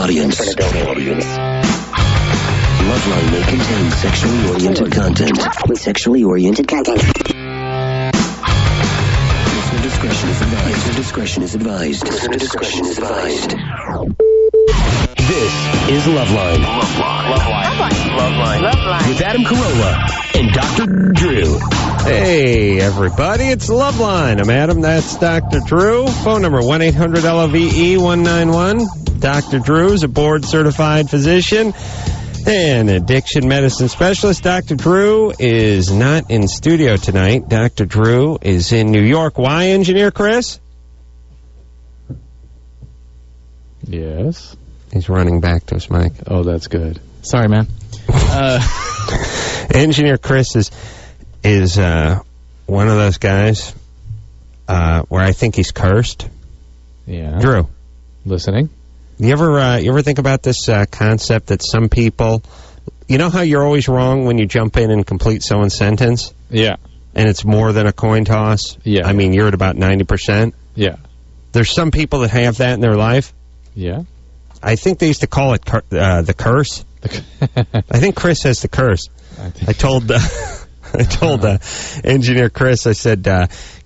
audience. Loveline may contain sexually oriented content. Sexually oriented content. Listener discretion is advised. Listener discretion is advised. Listener discretion is advised. This is Loveline. Loveline. With Adam Carolla and Dr. Drew. Hey, everybody, it's Loveline. I'm Adam, that's Dr. Drew. Phone number 1-800-LOVE-191. Dr. Drew is a board-certified physician and addiction medicine specialist. Dr. Drew is not in studio tonight. Dr. Drew is in New York. Why, Engineer Chris? Yes. He's running back to his mic. Oh, that's good. Sorry, man. Engineer Chris is one of those guys where I think he's cursed. Yeah. Drew. Listening. You ever think about this concept that some people, you know how you're always wrong when you jump in and complete someone's sentence? Yeah. And it's more than a coin toss? Yeah. I mean, you're at about 90%? Yeah. There's some people that have that in their life? Yeah. I think they used to call it the curse. I think Chris has the curse. I told Engineer Chris, I said,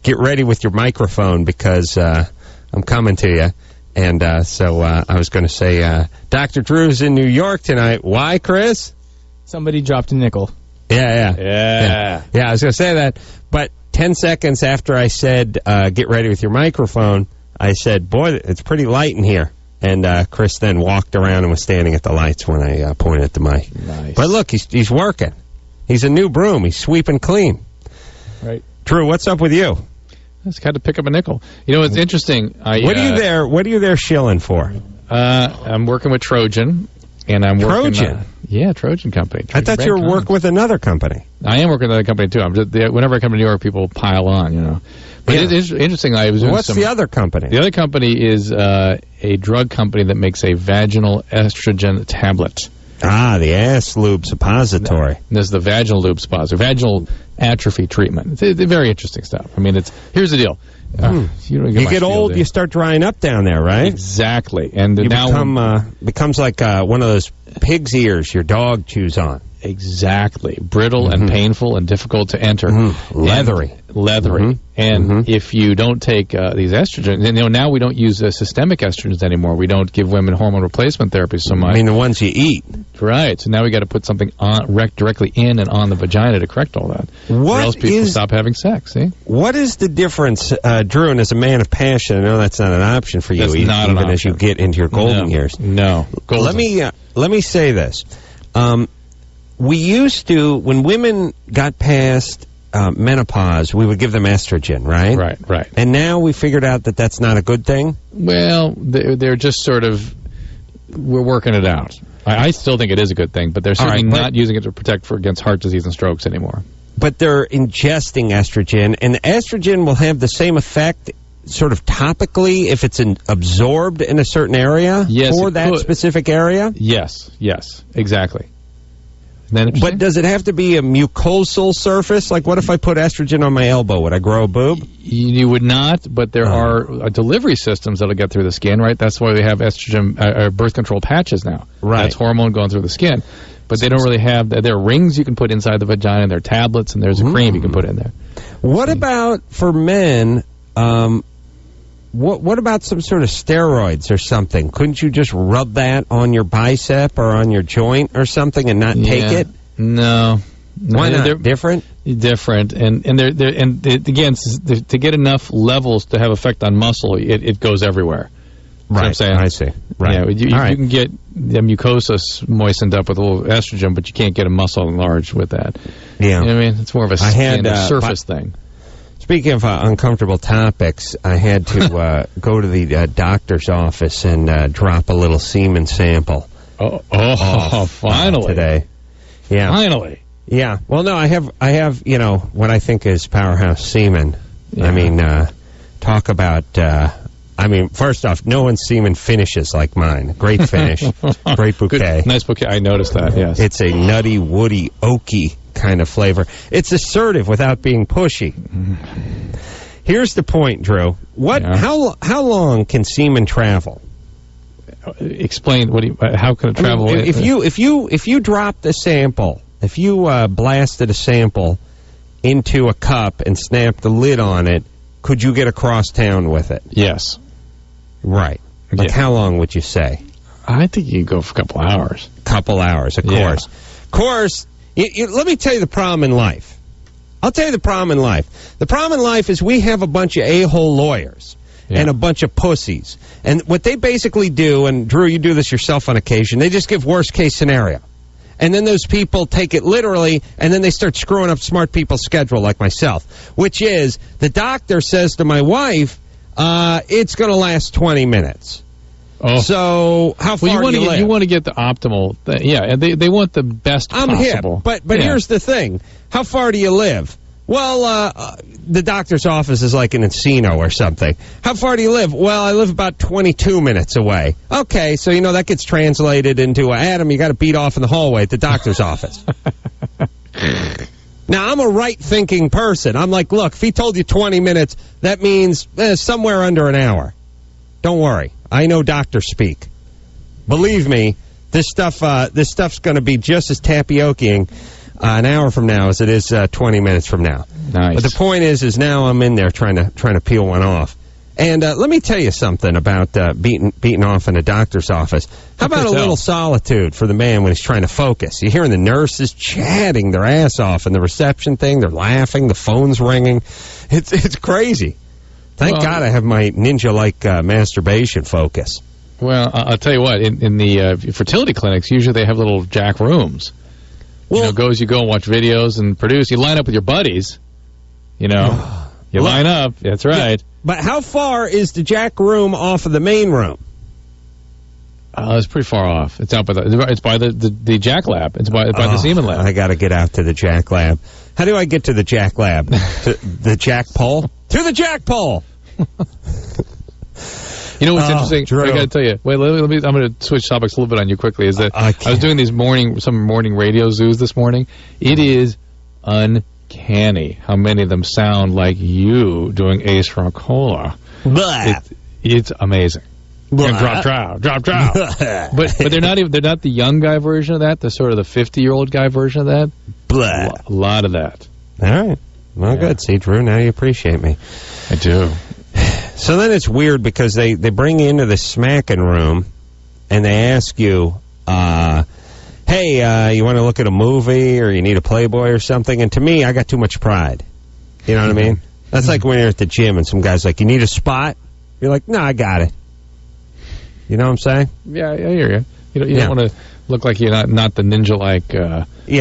get ready with your microphone because I'm coming to you. And so I was going to say, Dr. Drew's in New York tonight. Why, Chris? Somebody dropped a nickel. Yeah, I was going to say that. But 10 seconds after I said, get ready with your microphone, I said, boy, it's pretty light in here. And Chris then walked around and was standing at the lights when I pointed at the mic. Nice. But look, he's working. He's a new broom. He's sweeping clean. Right. Drew, what's up with you? I just had to pick up a nickel. You know, it's interesting. What are you there shilling for? I'm working with Trojan, and I'm working. Trojan? Trojan Company. I thought you were working with another company. I am working with another company too. Whenever I come to New York, people pile on. You know. But it is interesting. I was doing What's the other company? The other company is a drug company that makes a vaginal estrogen tablet. Ah, the ass lube suppository. This is the vaginal lube suppository, vaginal atrophy treatment. It's very interesting stuff. I mean, here's the deal. You get old, you start drying up down there, right? Exactly. And you now becomes like one of those pig's ears your dog chews on. Exactly. Brittle and painful and difficult to enter. Leathery. And if you don't take these estrogens, now we don't use systemic estrogens anymore. We don't give women hormone replacement therapy so much. I mean, the ones you eat. Right. So now we got to put something directly in and on the vagina to correct all that. Or else people stop having sex, see? What is the difference, Drew, and as a man of passion, I know that's not an option for you, even as you get into your golden years. No. Golden. Let me say this. We used to, when women got past menopause, we would give them estrogen, right? Right. And now we figured out that that's not a good thing? Well, they're just sort of, we're working it out. I still think it is a good thing, but they're certainly not using it to protect against heart disease and strokes anymore. But they're ingesting estrogen, and the estrogen will have the same effect sort of topically if it's absorbed in a certain area for that specific area? Yes, exactly. But does it have to be a mucosal surface? Like, what if I put estrogen on my elbow? Would I grow a boob? You would not, but there are delivery systems that'll get through the skin, right? That's why we have estrogen birth control patches now. Right. That's hormone going through the skin. But they don't really have... There are rings you can put inside the vagina, and there are tablets, and there's a cream you can put in there. What about, for men... What about some sort of steroids or something? Couldn't you just rub that on your bicep or on your joint or something and not take it? No. Why not? They're Different, and again, to get enough levels to have effect on muscle, it goes everywhere. Right. I'm saying. I see. Right. You can get the mucosa moistened up with a little estrogen, but you can't get a muscle enlarged with that. Yeah. You know what I mean? It's more of a skin surface thing. Speaking of uncomfortable topics, I had to go to the doctor's office and drop a little semen sample. Finally. Today. Yeah. Finally. Yeah. Well, no, I have, what I think is powerhouse semen. Yeah. I mean, talk about, first off, no one's semen finishes like mine. Great finish. Great bouquet. Good, nice bouquet. I noticed that, yes. It's a nutty, woody, oaky kind of flavor. It's assertive without being pushy. Here's the point, Drew. How long can semen travel? explain how can it travel? I mean, if you dropped a sample, if you blasted a sample into a cup and snapped the lid on it, could you get across town with it? Yes. Right. Like how long would you say? I think you can go for a couple hours. Couple hours, of course. Of course, let me tell you the problem in life. I'll tell you the problem in life. The problem in life is we have a bunch of a-hole lawyers and a bunch of pussies. And what they basically do, and Drew, you do this yourself on occasion, they just give worst-case scenario. And then those people take it literally, and then they start screwing up smart people's schedule like myself, which is the doctor says to my wife, it's going to last 20 minutes. Oh. So how far do you live? You want to get the optimal thing. Yeah, and they want the best possible. But here's the thing. How far do you live? Well, the doctor's office is like in Encino or something. How far do you live? Well, I live about 22 minutes away. Okay, so that gets translated into Adam, you got to beat off in the hallway at the doctor's office. Now, I'm a right-thinking person. I'm like, look, if he told you 20 minutes, that means somewhere under an hour. Don't worry. I know doctor speak. Believe me, this stuff's going to be just as tapiocaing an hour from now as it is 20 minutes from now. Nice. But the point is now I'm in there trying to peel one off. And let me tell you something about beating off in a doctor's office. How about a little solitude for the man when he's trying to focus? You're hearing the nurses chatting their ass off in the reception thing. They're laughing. The phone's ringing. It's crazy. Thank God I have my ninja-like masturbation focus. Well, I'll tell you what. In the fertility clinics, usually they have little jack rooms. Well, you go and watch videos and produce. You line up with your buddies. You line up. That's right. But how far is the jack room off of the main room? It's pretty far off. It's out by it's by the jack lab. It's by the semen lab. I got to get out to the jack lab. How do I get to the jack lab? To the jack pole? To the jack pole. You know what's interesting? Drew. I got to tell you. Wait, let me. I'm going to switch topics a little bit on you quickly. Is that I was doing some morning radio zoos this morning. It is uncanny how many of them sound like you doing Ace Carolla. It's amazing. Drop trow. but they're not the young guy version of that. They're sort of the 50-year-old guy version of that. A lot of that. All right. Well, good. See, Drew, now you appreciate me. I do. So then it's weird because they bring you into the smacking room and they ask you, hey, you want to look at a movie or you need a Playboy or something? And to me, I got too much pride. You know what I mean? That's like when you're at the gym and some guy's like, you need a spot? You're like, no, I got it. You know what I'm saying? Yeah, I hear you. You don't want to look like you're not the ninja-like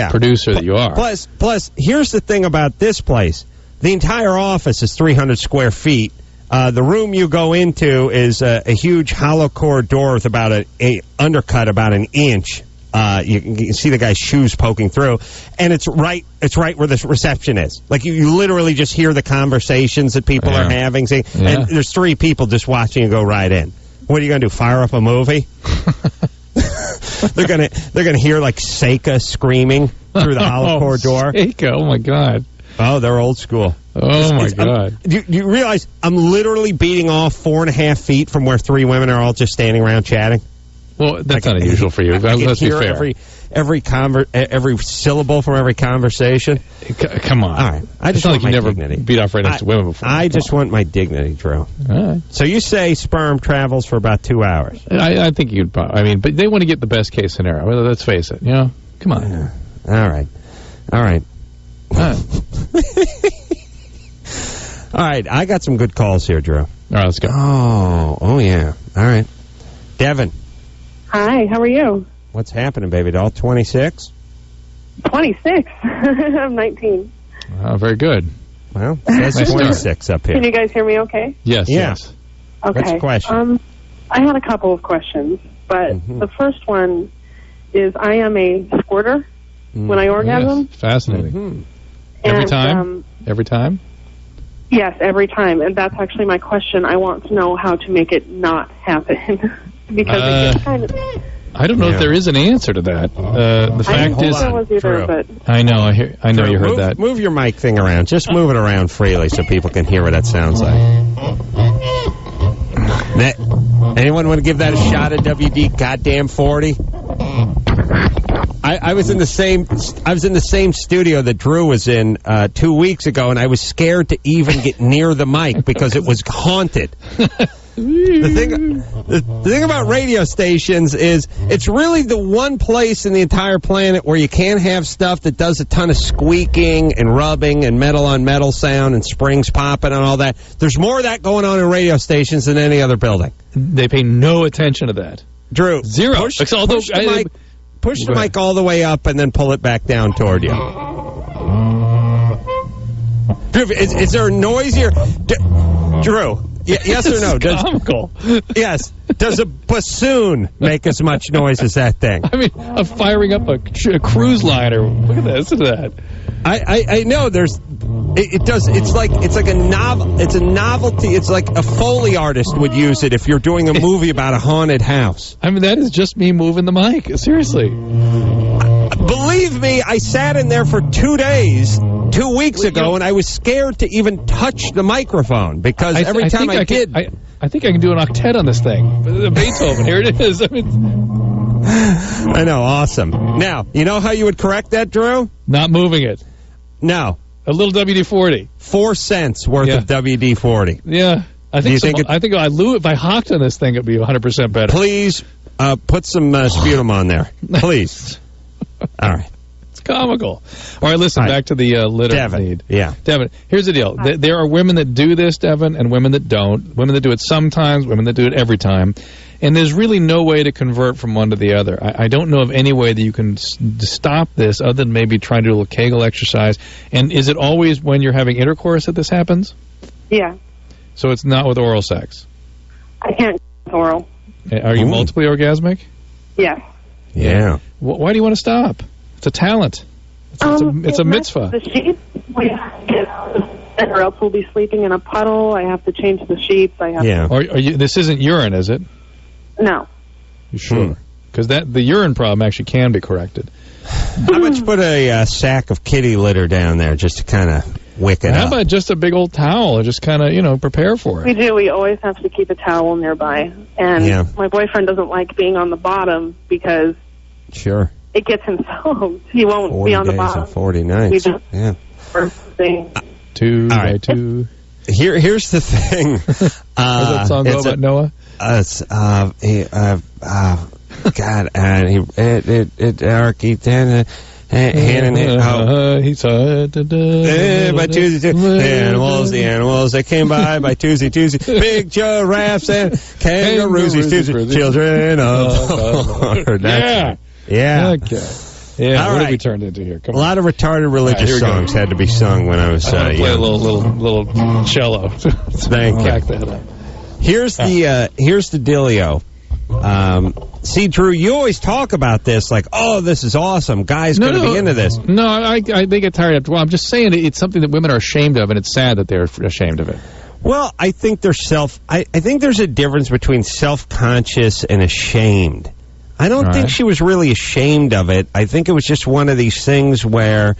producer that you are. Plus, here's the thing about this place. The entire office is 300 square feet. The room you go into is a huge hollow core door with about an undercut about an inch. You can see the guy's shoes poking through, and it's right where the reception is. Like you literally just hear the conversations that people are having. And there's 3 people just watching you go right in. What are you going to do? Fire up a movie? They're gonna hear like Seika screaming through the hollow core door. Seika, oh my God. Oh, they're old school. Oh, my God. Do you realize I'm literally beating off 4.5 feet from where 3 women are all just standing around chatting? Well, that's not unusual for you. Let's be fair. Every syllable from every conversation. Come on. All right. I just want my dignity. Beat off right next to women before. I just want my dignity, Drew. All right. So you say sperm travels for about 2 hours. I think you'd probably. I mean, but they want to get the best case scenario. Well, let's face it. Come on. All right. All right. All right, I got some good calls here, Drew. All right, let's go. Oh, yeah. All right. Devin. Hi, how are you? What's happening, baby doll? 26? 26. I'm 19. Oh, very good. Well, it says 26 up here. Can you guys hear me okay? Yes. Okay. What's the question? I had a couple of questions, but the first one is I am a squirter when I orgasm. Yes, fascinating. Every time? Every time? Yes, every time. And that's actually my question. I want to know how to make it not happen. Because it gets kind of... I don't know if there is an answer to that. The fact is... I know, I know you heard that. Move your mic thing around. Just move it around freely so people can hear what that sounds like. Anyone want to give that a shot at WD goddamn 40? I was in the same studio that Drew was in 2 weeks ago, and I was scared to even get near the mic because it was haunted. The thing about radio stations is it's really the one place in the entire planet where you can't have stuff that does a ton of squeaking and rubbing and metal on metal sound and springs popping and all that. There's more of that going on in radio stations than any other building. They pay no attention to that. Drew, zero. Push the mic all the way up and then pull it back down toward you. Drew, is there a noise here? Drew, yes or no? Comical. Yes. Does a bassoon make as much noise as that thing? I mean, I'm firing up a cruise liner. Look at this. Look at that. I know there's it does. It's like a novel. It's a novelty. It's like a Foley artist would use it if you're doing a movie about a haunted house. I mean, that is just me moving the mic. Seriously. Believe me, I sat in there for 2 days 2 weeks ago, and I was scared to even touch the microphone because every time I did. I think I can do an octet on this thing. Beethoven, here it is. I mean, I know, awesome. Now, you know how you would correct that, Drew? Not moving it. No. A little WD-40. 4 cents worth of WD-40. Yeah. I think if I hocked on this thing, it'd be 100% better. Please put some sputum on there. Please. All right. It's comical. All right, listen, back to the litter Devin. need. Yeah. Devin, here's the deal. There are women that do this, Devin, and women that don't. Women that do it sometimes, women that do it every time. And there's really no way to convert from one to the other. I don't know of any way that you can stop this other than maybe trying to do a little Kegel exercise. And is it always when you're having intercourse that this happens? Yeah. So it's not with oral sex? I can't with oral. Are you multiply orgasmic? Yes. Yeah. Why do you want to stop? It's a talent. It's a mitzvah. The sheets, or else we'll be sleeping in a puddle. I have to change the sheets. This isn't urine, is it? No. You sure? Because the urine problem actually can be corrected. How about you put a sack of kitty litter down there just to kind of wick it up? How about just a big old towel and just kind of, prepare for it? We do. We always have to keep a towel nearby. And my boyfriend doesn't like being on the bottom because it gets him soaked. He won't be on the bottom. 40 nights. Yeah. 2 by 2. Here's the thing. Does that song go about Noah? God, and he saw by Tuesday, the animals that came by Tuesday, big giraffes and kangaroos, children of yeah. Okay. Yeah, all what right. have we turned into here? Come on. A lot of retarded religious songs had to be sung when I was play a little cello. Thank you. Back that up. Here's the dealio. See, Drew, you always talk about this like, oh, this is awesome. Guys going to be into this. No, I they get tired after a while. I'm just saying it's something that women are ashamed of, and it's sad that they're ashamed of it. Well, I think I think there's a difference between self-conscious and ashamed. I don't think she was really ashamed of it. I think it was just one of these things where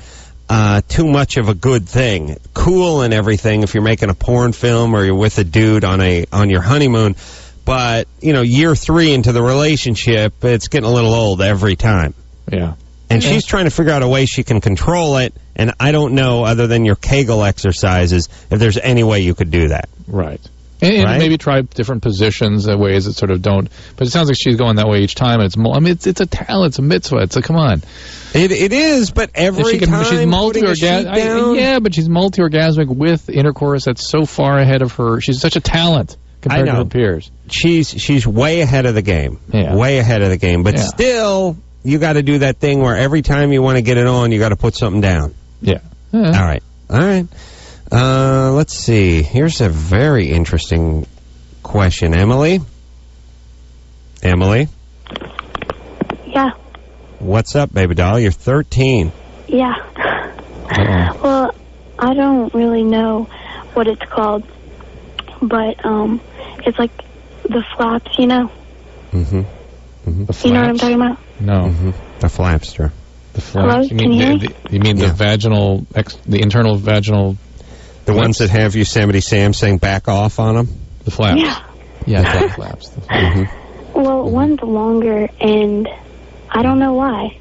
too much of a good thing. Cool and everything if you're making a porn film or you're with a dude on your honeymoon. But, year 3 into the relationship, it's getting a little old every time. Yeah. And she's trying to figure out a way she can control it, and I don't know, other than your Kegel exercises, if there's any way you could do that. Right. And maybe try different positions, ways that sort of don't. But it sounds like she's going that way each time. And it's a talent. It's a mitzvah. It's come on. It is, but every time she's multi-orgasmic. Yeah, but she's multi-orgasmic with intercourse. That's so far ahead of her. She's such a talent compared to her peers. She's way ahead of the game. Yeah. Way ahead of the game. But still, you got to do that thing where every time you want to get it on, you got to put something down. Yeah. All right. Let's see. Here's a very interesting question. Emily? Yeah. What's up, baby doll? You're 13. Yeah. Well, I don't really know what it's called, but it's like the flaps, Mm-hmm. The flaps? You know what I'm talking about? No. Mm-hmm. The flapster. The flaps. Hello? Can you hear me? You mean the vaginal, the internal vaginal... The ones that have Yosemite Sam saying back off on them? The flaps. Yeah. Yeah, thigh flaps. Well, one's longer, and I don't know why.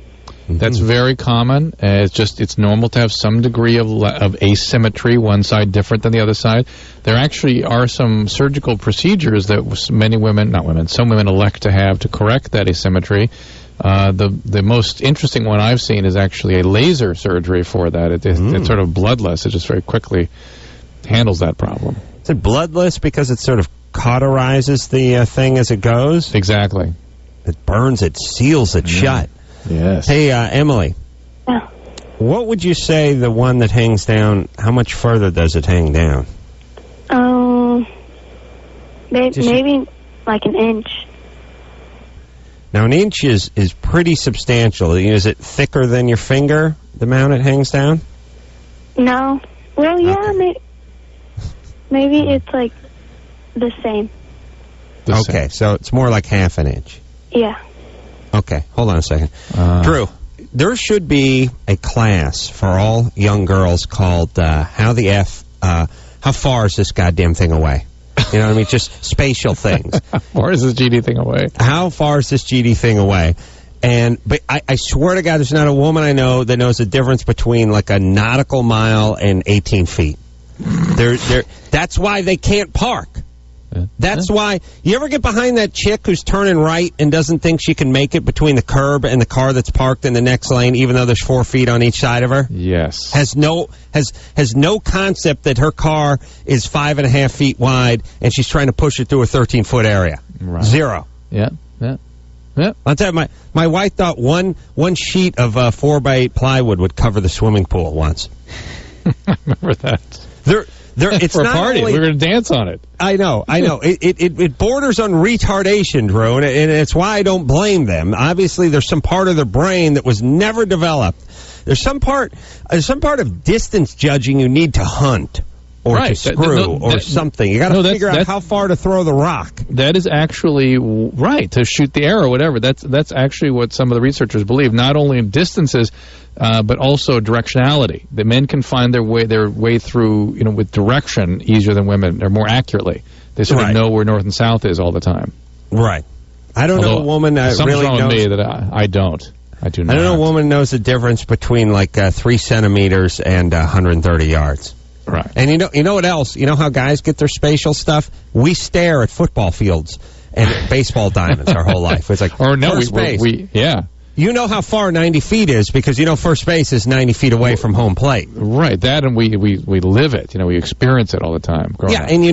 That's very common. It's normal to have some degree of asymmetry, one side different than the other side. There actually are some surgical procedures that some women elect to have to correct that asymmetry. The most interesting one I've seen is actually a laser surgery for that. It's sort of bloodless. It just very quickly handles that problem. Is it bloodless because it sort of cauterizes the thing as it goes? Exactly. It burns it, seals it shut. Yes. Hey, Emily. Yeah. What would you say the one that hangs down, how much further does it hang down? Maybe like an inch. Now, an inch is pretty substantial. Is it thicker than your finger, the amount it hangs down? No. Well, yeah, maybe it's like the same. Okay, so it's more like half an inch. Yeah. Okay, hold on a second. Drew, there should be a class for all young girls called How Far Is This Goddamn Thing Away? You know what I mean? Just spatial things. How far is this GD thing away? How far is this GD thing away? But I swear to God, there's not a woman I know that knows the difference between like a nautical mile and 18 feet. That's why they can't park. That's why you ever get behind that chick who's turning right and doesn't think she can make it between the curb and the car that's parked in the next lane, even though there's 4 feet on each side of her? Yes. Has no concept that her car is 5.5 feet wide and she's trying to push it through a 13-foot area. Right. Zero. Yeah. I'll tell you, my wife thought one sheet of 4x8 plywood would cover the swimming pool once. I remember that. It's for a not party. only, we're going to dance on it. I know. It borders on retardation, Drew, and it's why I don't blame them. Obviously, there's some part of their brain that was never developed. There's some part of distance judging you need to hunt or to screw or something. You got to figure out how far to throw the rock. That is actually right, to shoot the arrow, whatever. That's actually what some of the researchers believe. Not only in distances, but also directionality. The men can find their way through, with direction easier than women, or more accurately. They sort of know where north and south is all the time. Right. I don't know a woman really knows. With me that I don't. I do not. I don't know a woman knows the difference between like 3 centimeters and 130 yards. Right. And you know what else? You know how guys get their spatial stuff? We stare at football fields and baseball diamonds our whole life. It's like first base. You know how far 90 feet is because first base is 90 feet away from home plate. Right. That, and we live it. We experience it all the time. Yeah, up. And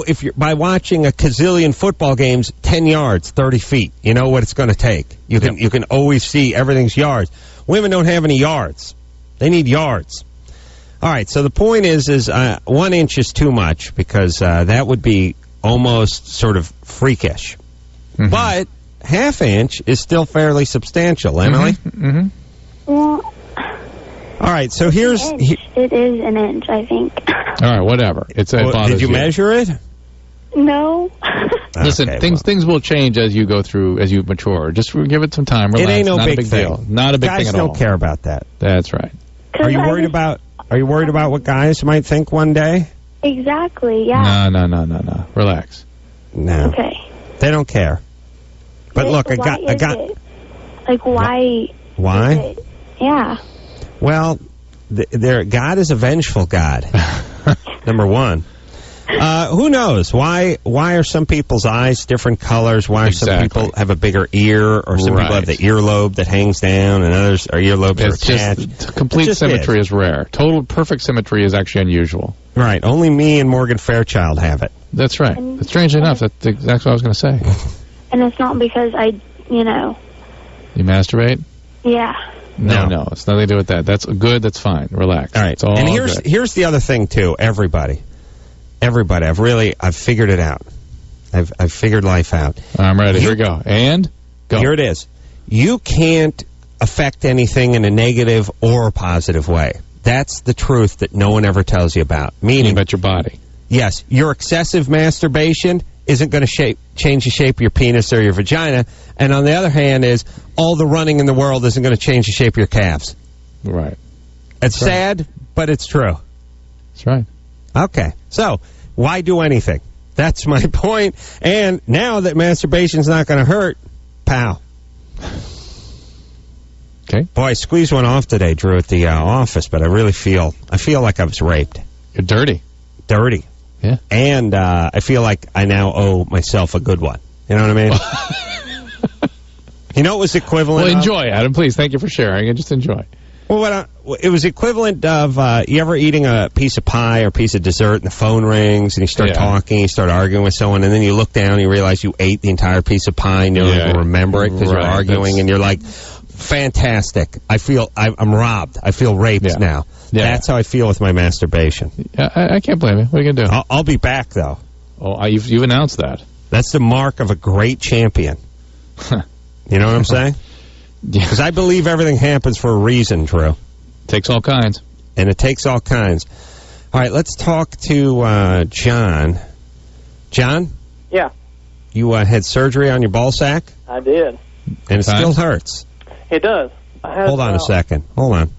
if you're by watching a gazillion football games, 10 yards, 30 feet, you know what it's going to take. You can always see everything's yards. Women don't have any yards. They need yards. All right, so the point is 1 inch is too much because that would be almost sort of freakish. Mm-hmm. But half inch is still fairly substantial, Emily. Mm-hmm. Well, all right, so here's... It is an inch, I think. All right, whatever. Did you measure it? No. Listen, things will change as you go through, as you mature. Just give it some time. Relax. It ain't no Not big a big thing. deal. Not a big thing at all. Guys don't care about that. That's right. Are you worried about what guys might think one day? Exactly, yeah. No. Relax. No. Okay. They don't care. But look, I got. Like, why? Why? Yeah. Well, God is a vengeful God. Number one. Who knows? Why are some people's eyes different colors? Why are some people have a bigger ear, or some people have the earlobe that hangs down, and others are earlobes are attached? Complete symmetry is rare. Total perfect symmetry is actually unusual. Right. Only me and Morgan Fairchild have it. That's right. Strangely enough, that's exactly what I was going to say. And it's not because You masturbate? Yeah. No, it's nothing to do with that. That's good, that's fine. Relax. All right. It's all and good. Here's the other thing, too. Everybody, I've figured it out. I've figured life out. I'm ready. Here we go. And go. Here it is. You can't affect anything in a negative or a positive way. That's the truth that no one ever tells you about. Meaning about your body. Yes, your excessive masturbation isn't going to change the shape of your penis or your vagina. And on the other hand is all the running in the world isn't going to change the shape of your calves. Right. It's sad, but it's true. That's right. Okay. So, why do anything? That's my point. And now that masturbation's not going to hurt, pow. Okay. Boy, I squeezed one off today, Drew, at the office, but I really feel like I was raped. You're dirty. Dirty. Yeah. And I feel like I now owe myself a good one. You know what I mean? You know what was equivalent Well, enjoy, Adam. Please, thank you for sharing. And just enjoy. Well, it was equivalent of you ever eating a piece of pie or a piece of dessert and the phone rings and you start talking, you start arguing with someone, and then you look down and you realize you ate the entire piece of pie and you don't even remember it because you're arguing, and you're like, fantastic. I'm robbed. I feel raped now. Yeah. That's how I feel with my masturbation. I can't blame you. What are you going to do? I'll be back, though. Oh, you've announced that. That's the mark of a great champion. You know what I'm saying? Because I believe everything happens for a reason, Drew. Takes all kinds. And it takes all kinds. All right, let's talk to John. John? Yeah. You had surgery on your ball sack? I did. And it still hurts? It does. Hold on a second. Hold on.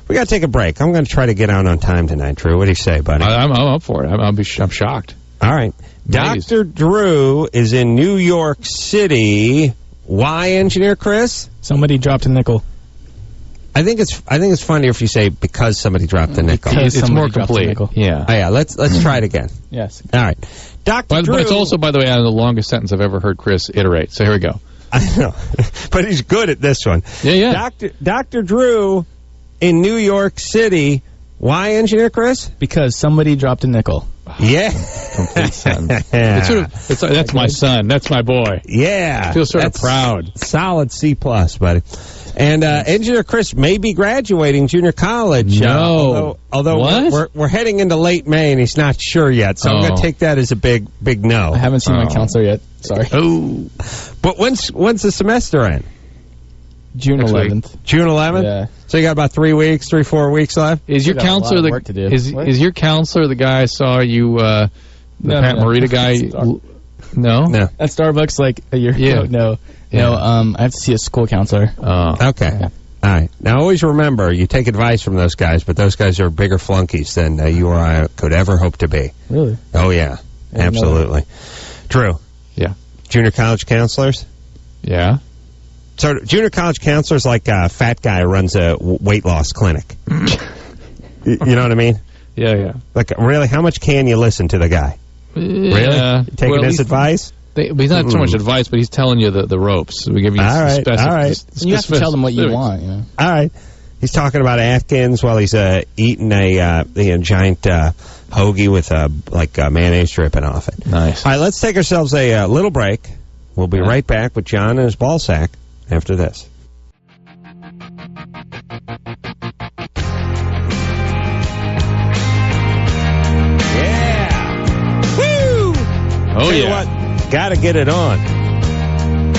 We got to take a break. I'm going to try to get out on time tonight, Drew. What do you say, buddy? I'm up for it. I'm shocked. All right. Amazed. Dr. Drew is in New York City. Why, Engineer Chris? Somebody dropped a nickel. I think it's funnier if you say because somebody dropped a nickel. It's more complete. Yeah. Oh, yeah. Let's try it again. Yes. All right. Dr. Drew. But it's also, by the way, the longest sentence I've ever heard Chris iterate. So here we go. I know. But he's good at this one. Yeah. Dr. Drew in New York City. Why, Engineer Chris? Because somebody dropped a nickel. Yeah. Complete sentence. That's my son. That's my boy. Yeah. I feel sort of proud. Solid C+, buddy. And Engineer Chris may be graduating junior college. No. Although we're heading into late May, and he's not sure yet. So I'm going to take that as a big no. I haven't seen my counselor yet. Sorry. Oh. But when's the semester end? June 11th. June 11th? Yeah. So you got about 4 weeks left? Is your counselor is your counselor the guy I saw you Pat Morita guy? No. At Starbucks like a year ago. No. I have to see a school counselor. Oh. Okay. Yeah. All right. Now always remember, you take advice from those guys, but those guys are bigger flunkies than you or I could ever hope to be. Really? Oh yeah. Absolutely. Drew. Yeah. Junior college counselors? Yeah. So junior college counselors like a fat guy who runs a weight loss clinic. You know what I mean? Yeah. Like, really, how much can you listen to the guy? Really? Taking his advice? He's not so much advice, but he's telling you the ropes. We give you all right. You have to tell them what you want. You know? All right. He's talking about Atkins while he's eating a giant hoagie with mayonnaise dripping off it. Nice. All right, let's take ourselves a little break. We'll be right back with John and his ball sack after this. Yeah. Woo! Oh, yeah. What? Gotta get it on.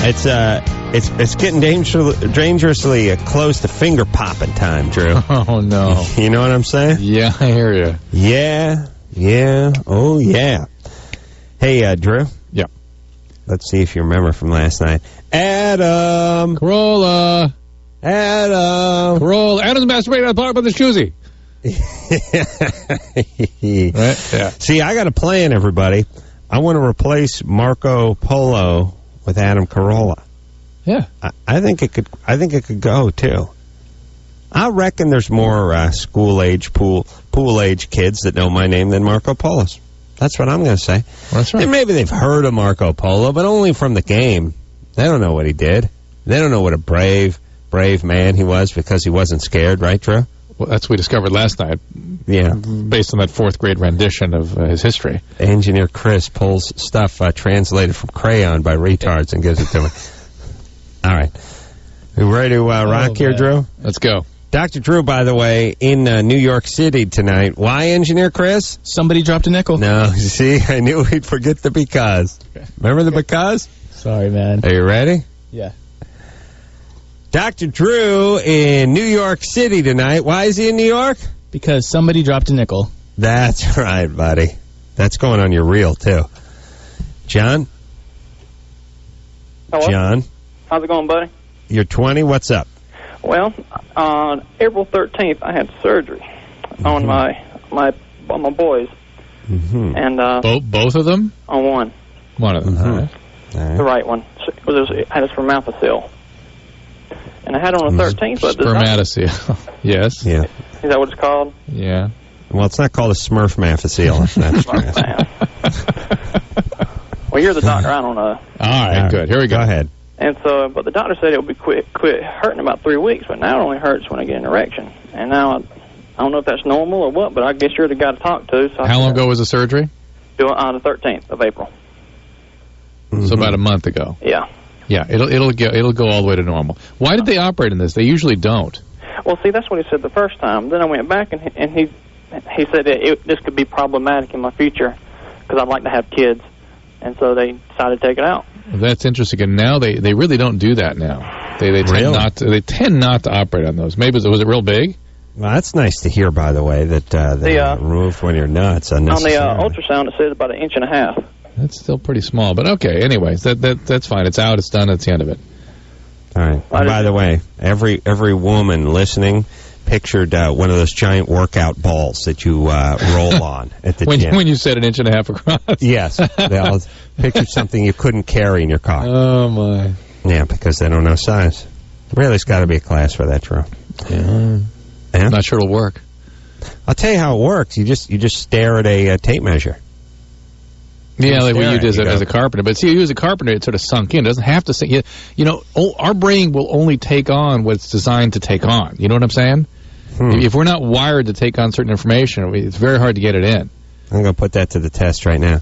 It's getting dangerously close to finger popping time, Drew. Oh, no. You know what I'm saying? Yeah, I hear you. Yeah. Oh, yeah. Hey, Drew. Yeah. Let's see if you remember from last night. Adam. Carolla. Adam's masturbating on the park with his jacuzzi. Right? Yeah. See, I got a plan, everybody. I want to replace Marco Polo with Adam Carolla. Yeah. I think it could go too. I reckon there's more school-age, pool-age kids that know my name than Marco Polo's. That's what I'm going to say. Well, that's right. And maybe they've heard of Marco Polo, but only from the game. They don't know what he did. They don't know what a brave man he was because he wasn't scared, right, Drew? Well, that's what we discovered last night. Yeah. Based on that fourth-grade rendition of his history. Engineer Chris pulls stuff translated from crayon by retards and gives it to me. All right. You ready to rock here, Drew? Let's go. Dr. Drew, by the way, in New York City tonight. Why, Engineer Chris? Somebody dropped a nickel. No, see, I knew we'd forget the because. Okay. Remember the because? Sorry, man. Are you ready? Yeah. Dr. Drew in New York City tonight. Why is he in New York? Because somebody dropped a nickel. That's right, buddy. That's going on your reel, too. John? Hello? John? How's it going, buddy? You're 20. What's up? Well, on April 13th, I had surgery on my boys. Mm-hmm. And both of them? On one. One of them. Mm-hmm. All right. The right one. It had a spermatocyl. And I had it on the 13th. But spermatocyl. Yes. Yeah. Is that what it's called? Yeah. Well, it's not called a Smurf-maphicil. Well, you're the doctor. I don't know. All right, good. Here we go. Go ahead. And so, but the doctor said it would be quit hurting in about 3 weeks, but now it only hurts when I get an erection. And now I don't know if that's normal or what, but I guess you're the guy to talk to. So how long ago was the surgery? Do it on the 13th of April. Mm-hmm. So about a month ago. Yeah. Yeah, it'll go all the way to normal. Why did they operate in this? They usually don't. Well, see, that's what he said the first time. Then I went back and he said that this could be problematic in my future because I'd like to have kids, and so they decided to take it out. That's interesting. And now they really don't do that now. They tend not to operate on those. Maybe was it real big? Well, that's nice to hear, by the way, that they removed one of your nuts unnecessarily. On the ultrasound, it says about 1.5 inches. That's still pretty small, but okay. Anyways, that's fine. It's out. It's done. That's the end of it. All right. And by the way, every woman listening pictured one of those giant workout balls that you roll on at the gym. When you said 1.5 inches across. Yes. They all pictured something you couldn't carry in your car. Oh, my. Yeah, because they don't know size. Really, there's got to be a class for that, Drew. Yeah. I'm not sure it'll work. I'll tell you how it works. You just stare at a tape measure. Yeah, like we used as a carpenter. But see, you as a carpenter, it sort of sunk in. It doesn't have to sink. You know, our brain will only take on what's designed to take on. You know what I'm saying? If we're not wired to take on certain information, it's very hard to get it in. I'm going to put that to the test right now.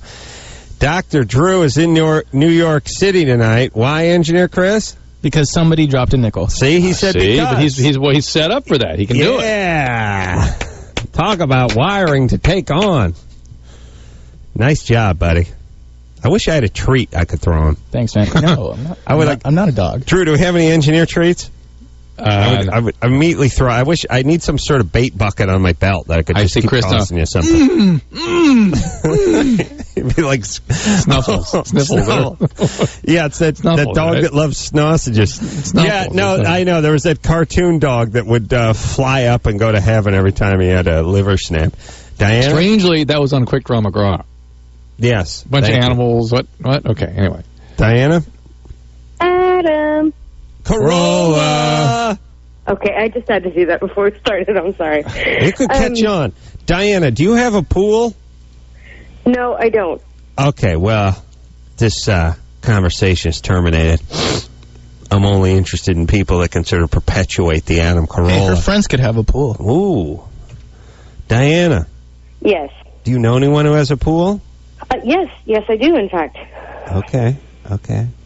Dr. Drew is in New York City tonight. Why, Engineer Chris? Because somebody dropped a nickel. See, he said because. But he's set up for that. He can do it. Yeah. Talk about wiring to take on. Nice job, buddy. I wish I had a treat I could throw him. Thanks, man. No, I'm not a dog. Drew, do we have any engineer treats? I would immediitely throw. I need some sort of bait bucket on my belt that I could just keep tossing you something. It'd be like Snuffles. Sniffles. Yeah, it's that dog that loves sausages. Yeah, no, I know. There was that cartoon dog that would fly up and go to heaven every time he had a liver snap. Diana? Strangely, that was on Quick Draw McGraw. Yes. Bunch of animals. What? Okay, anyway. Diana? Adam. Carolla. Okay, I just had to do that before it started. I'm sorry. It could catch on. Diana, do you have a pool? No, I don't. Okay, well, this conversation is terminated. I'm only interested in people that can sort of perpetuate the Adam Carolla. Hey, her friends could have a pool. Ooh. Diana. Yes. Do you know anyone who has a pool? Yes, I do, in fact. Okay,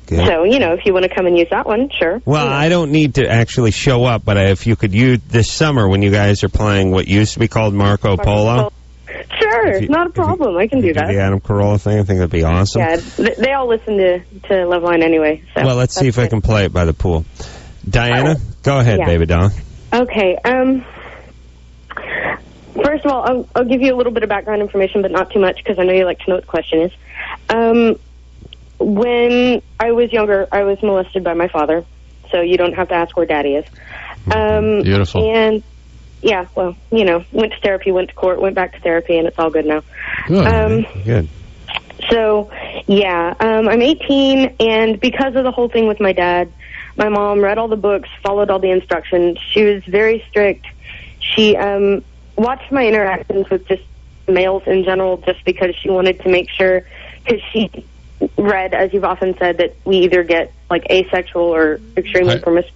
good. So, if you want to come and use that one, sure. Well, I don't need to actually show up, but if you could use this summer when you guys are playing what used to be called Marco Polo. Sure, not a problem. I can do that. The Adam Carolla thing, I think that'd be awesome. Yeah, they all listen to Loveline anyway. So well, let's see if I can play it by the pool. Diana, go ahead, baby doll. Okay, first of all, I'll give you a little bit of background information, but not too much, because I know you like to know what the question is. When I was younger, I was molested by my father, so you don't have to ask where Daddy is. Beautiful. And, yeah, well, went to therapy, went to court, went back to therapy, and it's all good now. Good. Good. So, yeah, I'm 18, and because of the whole thing with my dad, my mom read all the books, followed all the instructions. She was very strict. She watched my interactions with just males in general just because she wanted to make sure, because she read, as you've often said, that we either get like asexual or extremely promiscuous.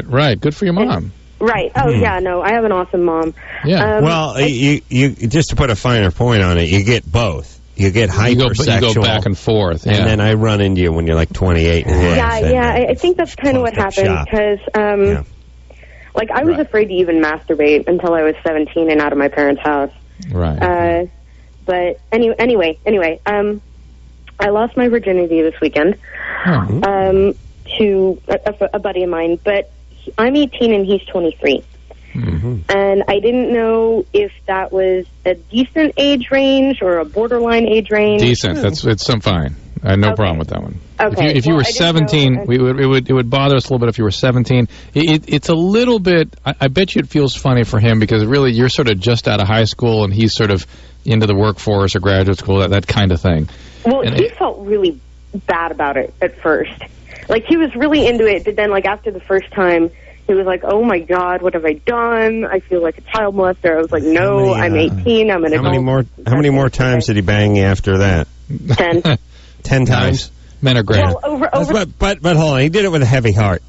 Right. Good for your mom. Right. Oh, yeah, no, I have an awesome mom. Yeah. Well, you just to put a finer point on it, you get both. You get hypersexual. You go back and forth. And then I run into you when you're like 28 and a half. Yeah, I think that's kind of what happened, because I was afraid to even masturbate until I was 17 and out of my parents' house. Right. But anyway, I lost my virginity this weekend to a buddy of mine, but I'm 18 and he's 23. Mm-hmm. And I didn't know if that was a decent age range or a borderline age range. Decent. It's some fine. I had no problem with that one. Okay. If you were 17, it would bother us a little bit if you were 17. It's a little bit. I bet you it feels funny for him because really you're sort of just out of high school and he's sort of into the workforce or graduate school, that kind of thing. Well, he felt really bad about it at first. Like, he was really into it, but then, like, after the first time, he was like, oh, my God, what have I done? I feel like a child molester. I was like, no, I'm 18. I'm an adult. How many more times did he bang you after that? 10. 10 times? Men are great. Well, but hold on. He did it with a heavy heart.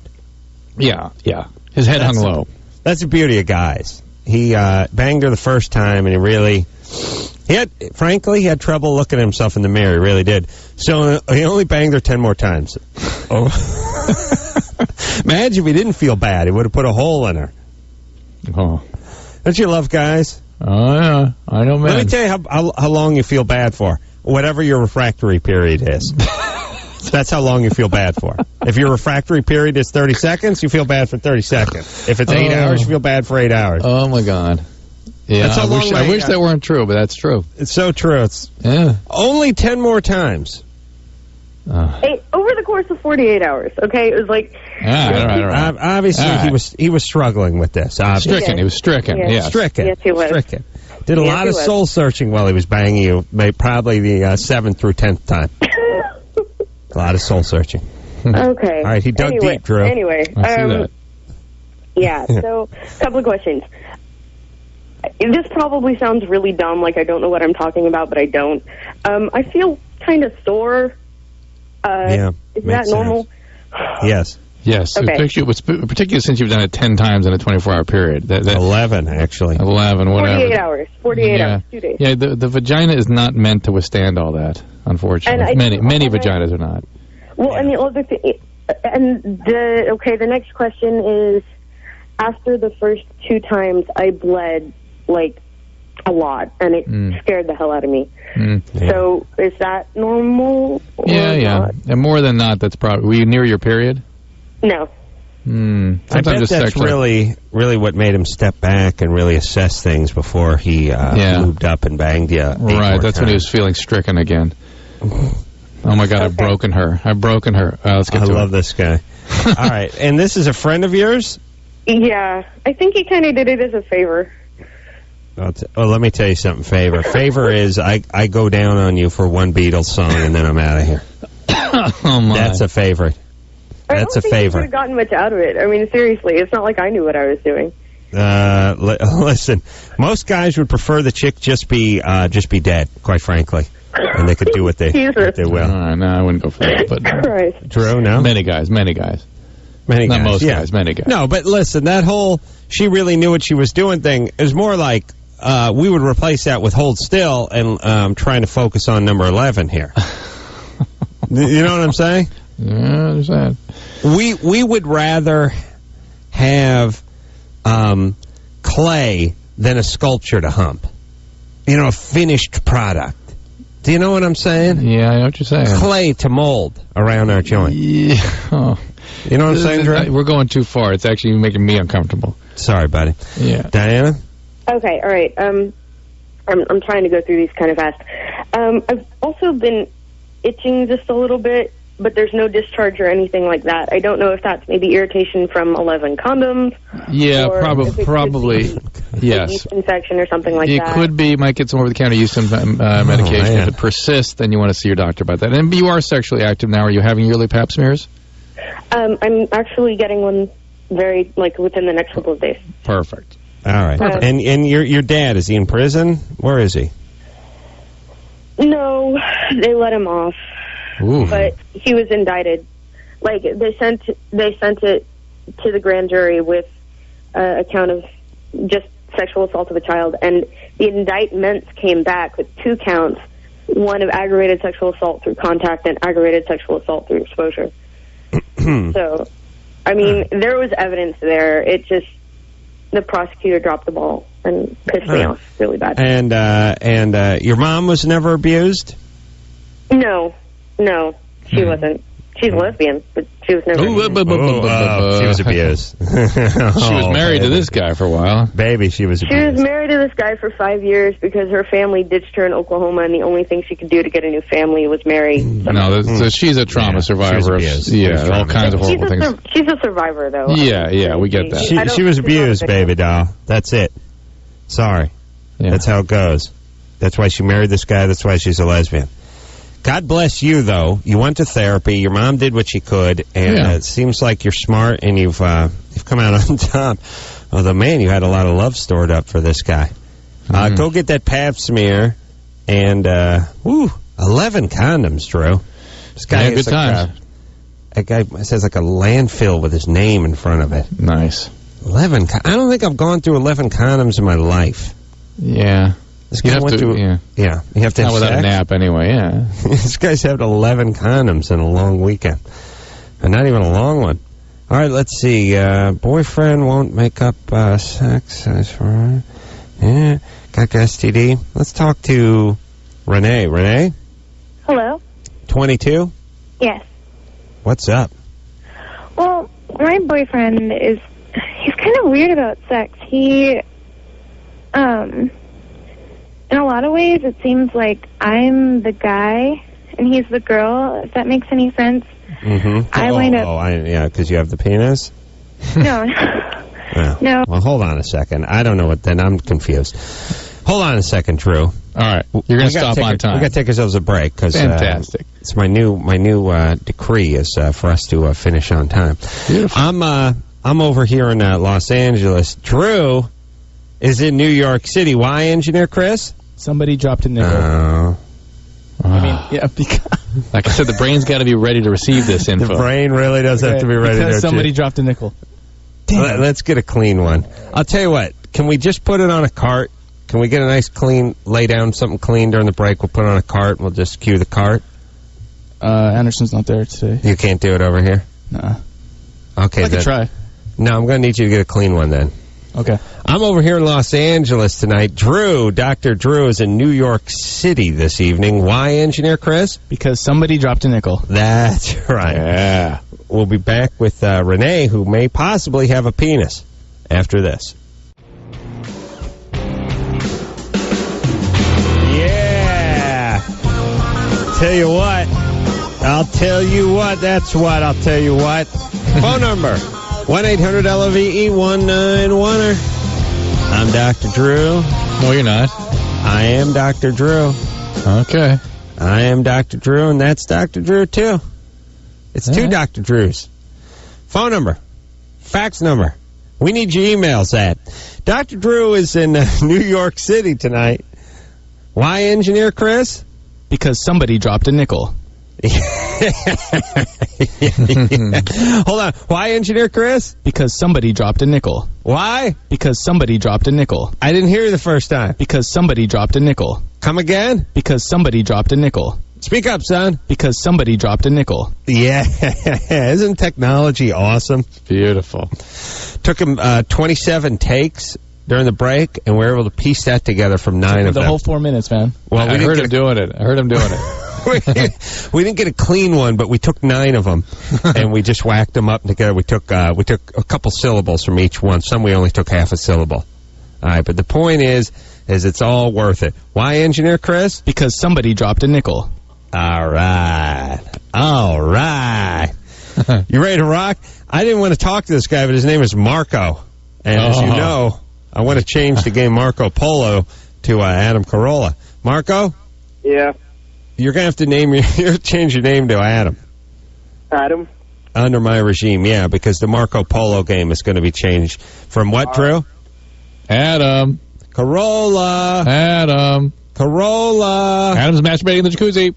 Yeah. His head hung low. That's the beauty of guys. He banged her the first time, and he had trouble looking at himself in the mirror. He really did. So he only banged her 10 more times. Oh. Imagine if he didn't feel bad. He would have put a hole in her. Oh. Don't you love guys? Oh, yeah. I know, man. Let me tell you how long you feel bad for. Whatever your refractory period is. That's how long you feel bad for. If your refractory period is 30 seconds, you feel bad for 30 seconds. If it's 8 hours, you feel bad for 8 hours. Oh, my God. Yeah, I wish that weren't true, but that's true. It's so true. It's only 10 more times. Over the course of 48 hours, okay? It was like... all right. Obviously, he was struggling with this. Obviously. Stricken. He was stricken. Yes. Stricken. Yes, he was. Stricken. Did a lot of soul-searching while he was banging you, probably the 7th through 10th time. A lot of soul-searching. Okay. All right, he dug deep, Drew. Anyway. I see that. Yeah, so a couple of questions. This probably sounds really dumb, like I don't know what I'm talking about, but I don't. I feel kind of sore. Is that normal? Yes. Yes, okay. Particularly since you've done it 10 times in a 24-hour period. 11, actually. 11, whatever. 48 hours. 48 hours, 2 days. Yeah, the vagina is not meant to withstand all that, unfortunately. Many vaginas are not. Well, and the other thing, the next question is, after the first 2 times, I bled, like, a lot, and it scared the hell out of me. So, is that normal? Yeah. Not? And more than not, that's probably... Were you near your period? No. I bet that's really what made him step back and really assess things before he moved up and banged you. Right, that's when he was feeling stricken again. Oh, my God, I've broken her. Let's get to it. I love this guy. All right, and this is a friend of yours? Yeah, I think he kind of did it as a favor. Let me tell you something, Favor. Favor is I go down on you for one Beatles song and then I'm out of here. Oh, my. That's a favorite. That's a favor. I don't think he would have gotten much out of it. I mean, seriously, it's not like I knew what I was doing. Listen, most guys would prefer the chick just be dead, quite frankly. And they could do what they will. No, I wouldn't go for that. But Christ. Drew, no? Many guys. Not most guys, many guys. No, but listen, that whole she really knew what she was doing thing is more like we would replace that with hold still and trying to focus on number 11 here. You know what I'm saying? Yeah, I understand. We would rather have clay than a sculpture to hump. You know, a finished product. Do you know what I'm saying? Yeah, I know what you're saying. Clay to mold around our joint. Yeah. Oh. You know what I'm saying, Drew? We're going too far. It's actually making me uncomfortable. Sorry, buddy. Yeah. Diana? Okay, all right. I'm trying to go through these kind of fast. I've also been itching just a little bit, but there's no discharge or anything like that. I don't know if that's maybe irritation from 11 condoms. Yeah, probably. Yes. Yeast infection or something like that. It could be. Might get some over-the-counter yeast medication. If it persists, then you want to see your doctor about that. And you are sexually active now. Are you having yearly pap smears? I'm actually getting one within the next couple of days. Perfect. All right. And your dad, is he in prison? Where is he? No, they let him off. Ooh. But he was indicted. Like, they sent it to the grand jury with a count of just sexual assault of a child, and the indictments came back with 2 counts, one of aggravated sexual assault through contact and aggravated sexual assault through exposure. So, I mean, there was evidence there. It just, the prosecutor dropped the ball and pissed me off really bad. And your mom was never abused? No, she wasn't. She's lesbian, but she was never... She was abused. She was married to this guy for a while. Baby, she was abused. She was married to this guy for 5 years because her family ditched her in Oklahoma, and the only thing she could do to get a new family was marry someone. No, so she's a trauma survivor. All kinds of horrible things. She's a survivor, though. Yeah, we get that. She was abused, baby doll. That's it. Sorry. Yeah. That's how it goes. That's why she married this guy. That's why she's a lesbian. God bless you, though. You went to therapy. Your mom did what she could, and it seems like you're smart, and you've come out on top. Although, man, you had a lot of love stored up for this guy. Go get that pap smear, and 11 condoms, Drew. This guy good times. That guy says like a landfill with his name in front of it. Nice. 11. I don't think I've gone through 11 condoms in my life. Yeah. This guy went through. Yeah. You have to have not without sex? a nap, anyway. Yeah. This guy's had 11 condoms in a long weekend, and not even a long one. All right, let's see. Boyfriend won't make up sex. Yeah, got STD. Let's talk to Renee. Renee? Hello? 22? Yes. What's up? Well, my boyfriend he's kind of weird about sex. He, in a lot of ways, it seems like I'm the guy and he's the girl, if that makes any sense. Mm-hmm. I wind up... because you have the penis? No. No. Well, hold on a second. I don't know what... Then I'm confused. Hold on a second, Drew. All right. You're going to stop on time. We've got to take ourselves a break. Fantastic. It's my new decree is for us to finish on time. Beautiful. I'm over here in Los Angeles. Drew is in New York City. Why, Engineer Chris? Somebody dropped a nickel. I mean, yeah, because... Like I said, the brain's got to be ready to receive this info. The brain really does have to be ready because somebody dropped a nickel. Let's get a clean one. I'll tell you what. Can we just put it on a cart? Can we get a nice clean, lay down something clean during the break? We'll put it on a cart and we'll just cue the cart. Anderson's not there today. You can't do it over here? Nah. Okay, I could try. No, I'm going to need you to get a clean one then. Okay. I'm over here in Los Angeles tonight. Dr. Drew is in New York City this evening. Why, Engineer Chris? Because somebody dropped a nickel. That's right. Yeah. We'll be back with Renee, who may possibly have a penis after this. Yeah. I'll tell you what. That's what. I'll tell you what. Phone number. 1-800-LOVE-191er. I'm Dr. Drew. No, you're not. I am Dr. Drew. Okay. I am Dr. Drew, and that's Dr. Drew, too. It's two Dr. Drews. Phone number. Fax number. We need your emails at. Dr. Drew is in New York City tonight. Why, Engineer Chris? Because somebody dropped a nickel. Hold on. Why, Engineer Chris? Because somebody dropped a nickel. Why? Because somebody dropped a nickel. I didn't hear you the first time. Because somebody dropped a nickel. Come again? Because somebody dropped a nickel. Speak up, son. Because somebody dropped a nickel. Yeah. Isn't technology awesome? Beautiful. Took him 27 takes during the break, and we were able to piece that together from 9 of them. The whole 4 minutes, man. Well, I heard him doing it. We didn't get a clean one, but we took 9 of them, and we just whacked them up together. We took a couple syllables from each one. Some we only took half a syllable. All right, but the point is it's all worth it. Why, Engineer Chris? Because somebody dropped a nickel. All right. You ready to rock? I didn't want to talk to this guy, but his name is Marco. And as you know, I want to change the game Marco Polo to Adam Carolla. Marco? Yeah. You're going to have to change your name to Adam. Adam? Under my regime, yeah, because the Marco Polo game is going to be changed. From what, Drew? Adam. Carolla. Adam. Carolla. Adam's masturbating in the jacuzzi.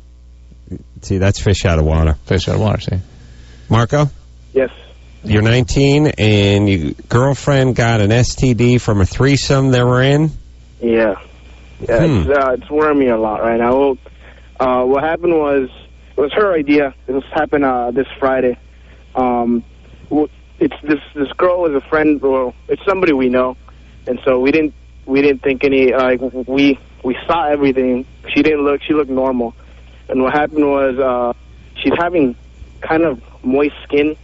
See, that's fish out of water. Fish out of water, see. Marco? Yes. You're 19, and your girlfriend got an STD from a threesome they were in? Yeah. It's worrying me a lot right now. What happened was, it was her idea. This happened this Friday. It's this girl is a friend. Well, it's somebody we know, and so we didn't think any. We saw everything. She looked normal, and what happened was she's having kind of moist skin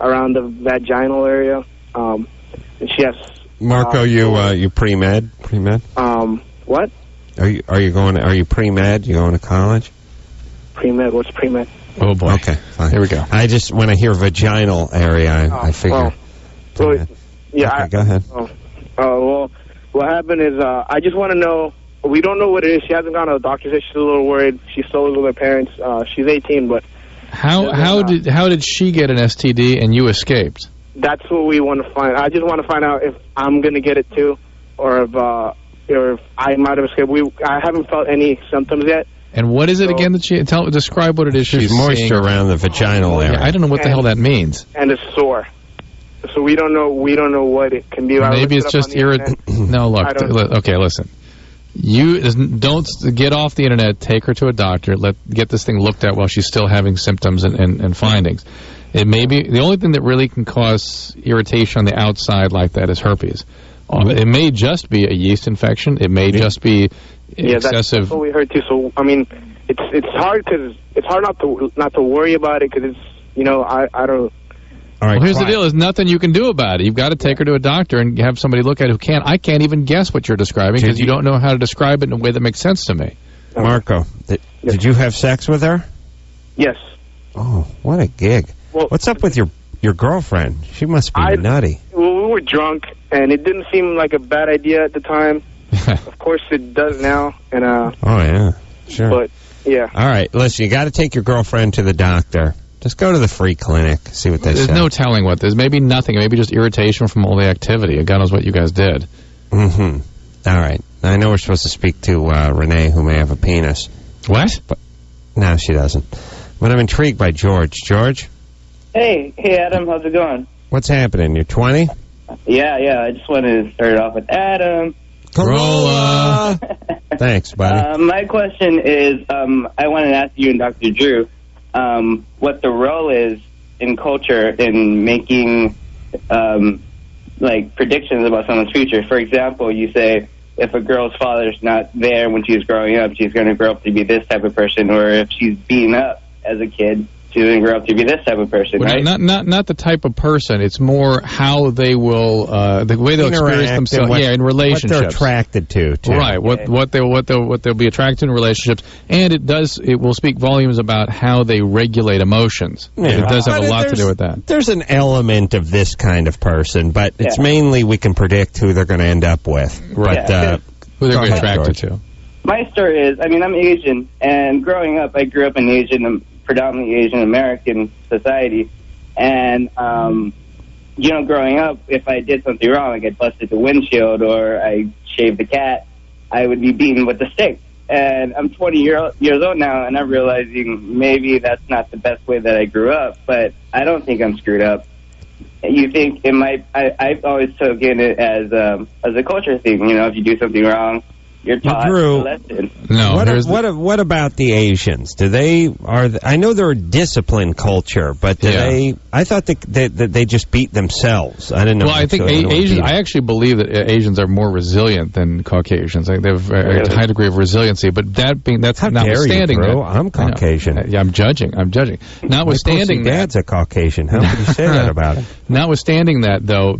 around the vaginal area. And she has... Marco, you pre-med? Pre-med? What? Are you pre-med? You going to college? Pre-med? What's pre-med? Oh, boy. Okay, fine. Here we go. I just, when I hear vaginal area, I figure... So, yeah. Okay, go ahead. Well, what happened is, I just want to know, we don't know what it is. She hasn't gone to the doctor yet. She's a little worried. She still lives with her parents. She's 18, but... How did she get an STD and you escaped? That's what we want to find. I just want to find out if I'm going to get it too, or if I might have escaped. I haven't felt any symptoms yet. And what is it again that she... Describe what it is she's moisture seeing. Around the vaginal area. Yeah, I don't know what the hell that means. And it's sore. So we don't know what it can be. Maybe it's just irritation. No, look. Okay, listen. You don't get off the internet. Take her to a doctor. Get this thing looked at while she's still having symptoms and findings. It may be the only thing that really can cause irritation on the outside like that is herpes. It may just be a yeast infection. It may just be excessive. That's what we heard too. So I mean, it's hard because it's hard not to worry about it because it's I don't. All right, well, here's the deal. There's nothing you can do about it. You've got to take her to a doctor and have somebody look at it who can't. I can't even guess what you're describing because you don't know how to describe it in a way that makes sense to me. Marco, did you have sex with her? Yes. Oh, what a gig. Well, what's up with your girlfriend? She must be nutty. Well, we were drunk, and it didn't seem like a bad idea at the time. Of course, it does now. And oh, yeah. Sure. But, yeah. All right, listen, you got to take your girlfriend to the doctor. Just go to the free clinic, see what they say. There's no telling what there's. Maybe nothing. Maybe just irritation from all the activity. God knows what you guys did. Mm-hmm. All right. I know we're supposed to speak to Renee, who may have a penis. What? But no, she doesn't. But I'm intrigued by George. George? Hey, Adam. How's it going? What's happening? You're 20? Yeah. I just wanted to start off with Adam. Carolla! Thanks, buddy. My question is, I wanted to ask you and Dr. Drew, what the role is in culture in making predictions about someone's future. For example, you say if a girl's father's not there when she's growing up, she's going to grow up to be this type of person, or if she's beaten up as a kid, she's going to grow up to be this type of person, right? Not the type of person. It's more how they will, the way they'll experience themselves. In relationships. What they're attracted to. Right. What they'll be attracted in relationships, and it will speak volumes about how they regulate emotions. Yeah. It does have a lot to do with that. There's an element of this kind of person, but it's mainly we can predict who they're going to end up with. Right. But, who they're going to be attracted to. My story is, I'm Asian, and growing up, I grew up in predominantly Asian American society, and growing up, if I did something wrong, like I busted the windshield or I shaved the cat, I would be beaten with a stick. And I'm 20 years old now, and I'm realizing maybe that's not the best way that I grew up, but I don't think I'm screwed up. You think it might? I've always taken it as a culture thing. If you do something wrong, you're taught a lesson. No. What about the Asians? I know they're a disciplined culture, but they? I thought they just beat themselves. I didn't know. Well, I think Asians. I actually believe that Asians are more resilient than Caucasians. They have a high degree of resiliency. But that's notwithstanding that. I'm Caucasian. I'm judging. Notwithstanding that, Dad's a Caucasian. How could you say that about it? Notwithstanding that, though,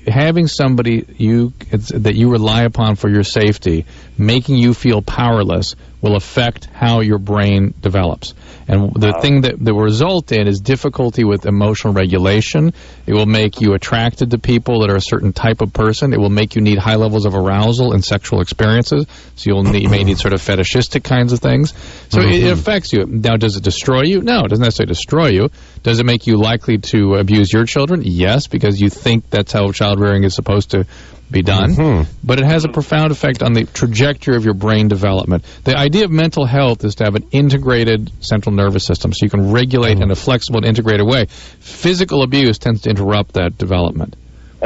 having somebody that you rely upon for your safety, making you feel powerless, will affect how your brain develops. And the thing that will result in is difficulty with emotional regulation. It will make you attracted to people that are a certain type of person. It will make you need high levels of arousal in sexual experiences. So you may need sort of fetishistic kinds of things. So it affects you. Now, does it destroy you? No, it doesn't necessarily destroy you. Does it make you likely to abuse your children? Yes, because you think that's how child rearing is supposed to be done, but it has a profound effect on the trajectory of your brain development. The idea of mental health is to have an integrated central nervous system, so you can regulate in a flexible and integrated way. Physical abuse tends to interrupt that development.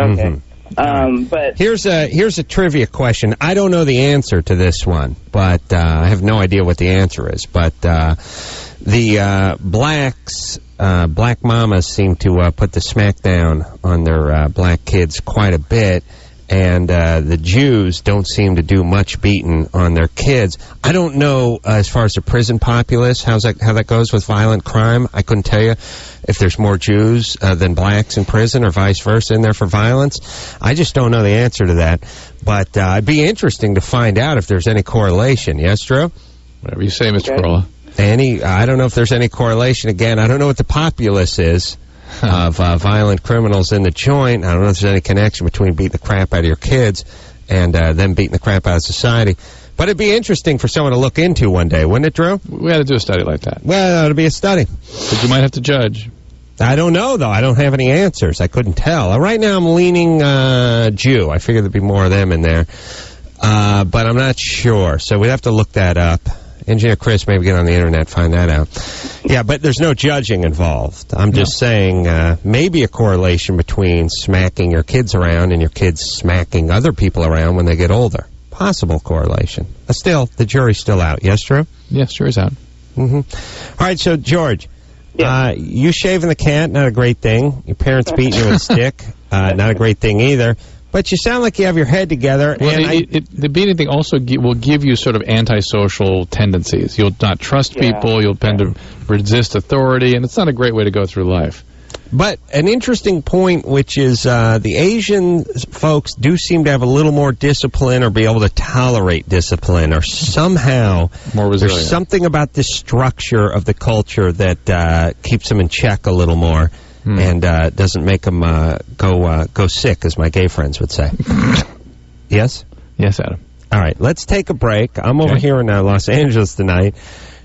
Okay. But here's a trivia question. I don't know the answer to this one, but I have no idea what the answer is. But the black mamas seem to put the smackdown on their black kids quite a bit. and the Jews don't seem to do much beating on their kids. I don't know as far as the prison populace, how that goes with violent crime. I couldn't tell you if there's more Jews than blacks in prison or vice versa in there for violence. I just don't know the answer to that. But it'd be interesting to find out if there's any correlation. Yes, Drew? Whatever you say, Mr. Carolla. I don't know if there's any correlation. Again, I don't know what the populace is of violent criminals in the joint. I don't know if there's any connection between beating the crap out of your kids and them beating the crap out of society. But it'd be interesting for someone to look into one day, wouldn't it, Drew? We ought to do a study like that. Well, it ought to be a study. But you might have to judge. I don't know, though. I don't have any answers. I couldn't tell. Right now I'm leaning Jew. I figure there'd be more of them in there. But I'm not sure. So we'd have to look that up. Engineer Chris, maybe get on the internet, find that out. Yeah, but there's no judging involved. I'm just saying maybe a correlation between smacking your kids around and your kids smacking other people around when they get older. Possible correlation. Still, the jury's still out. Yes, Drew? Yes, jury's out. Mm-hmm. All right, so, George, you shaving the cat, not a great thing. Your parents beating you with a stick, not a great thing either. But you sound like you have your head together. Well, the beating thing also will give you sort of antisocial tendencies. You'll not trust people. You'll tend to resist authority, and it's not a great way to go through life. But an interesting point, which is the Asian folks do seem to have a little more discipline or be able to tolerate discipline, or somehow more resilient. There's something about the structure of the culture that keeps them in check a little more. And doesn't make them go sick, as my gay friends would say. Yes? Yes, Adam. All right, let's take a break. I'm over here in Los Angeles tonight.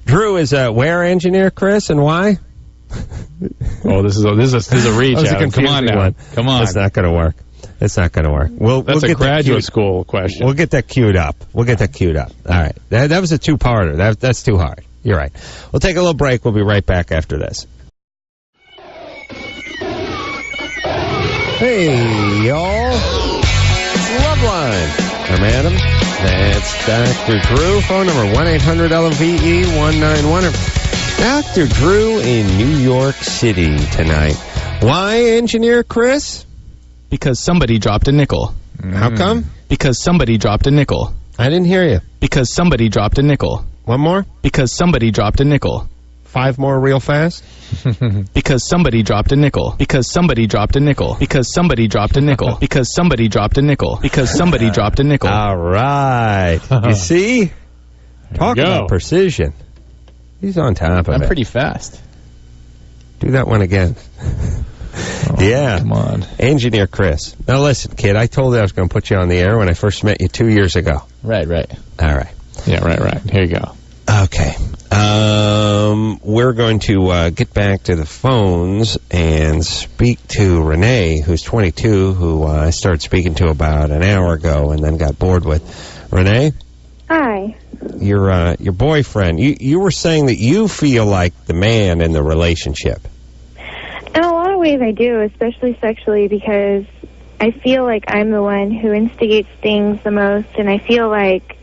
Drew is where, Engineer Chris, and why? Oh, this is a reach, Adam. Come on now. Come on. It's not going to work. It's not going to work. That's a graduate school question. We'll get that queued up. All right. That was a two-parter. That's too hard. You're right. We'll take a little break. We'll be right back after this. Hey, y'all. It's Loveline. I'm Adam. That's Dr. Drew. Phone number 1-800-LVE-191. Dr. Drew in New York City tonight. Why, Engineer Chris? Because somebody dropped a nickel. How come? Because somebody dropped a nickel. I didn't hear you. Because somebody dropped a nickel. One more? Because somebody dropped a nickel. 5 more real fast? Because somebody dropped a nickel. Because somebody dropped a nickel. Because somebody dropped a nickel. Because somebody dropped a nickel. Because somebody dropped a nickel. All right. You see? Talk about precision. He's on top of it. I'm pretty fast. Do that one again. Yeah. Come on. Engineer Chris. Now listen, kid, I told you I was going to put you on the air when I first met you 2 years ago. Right. All right. Yeah, right. Here you go. Okay. We're going to get back to the phones and speak to Renee, who's 22, who I started speaking to about an hour ago and then got bored with. Renee? Hi. Your boyfriend, you were saying that you feel like the man in the relationship. In a lot of ways I do, especially sexually, because I feel like I'm the one who instigates things the most, and I feel like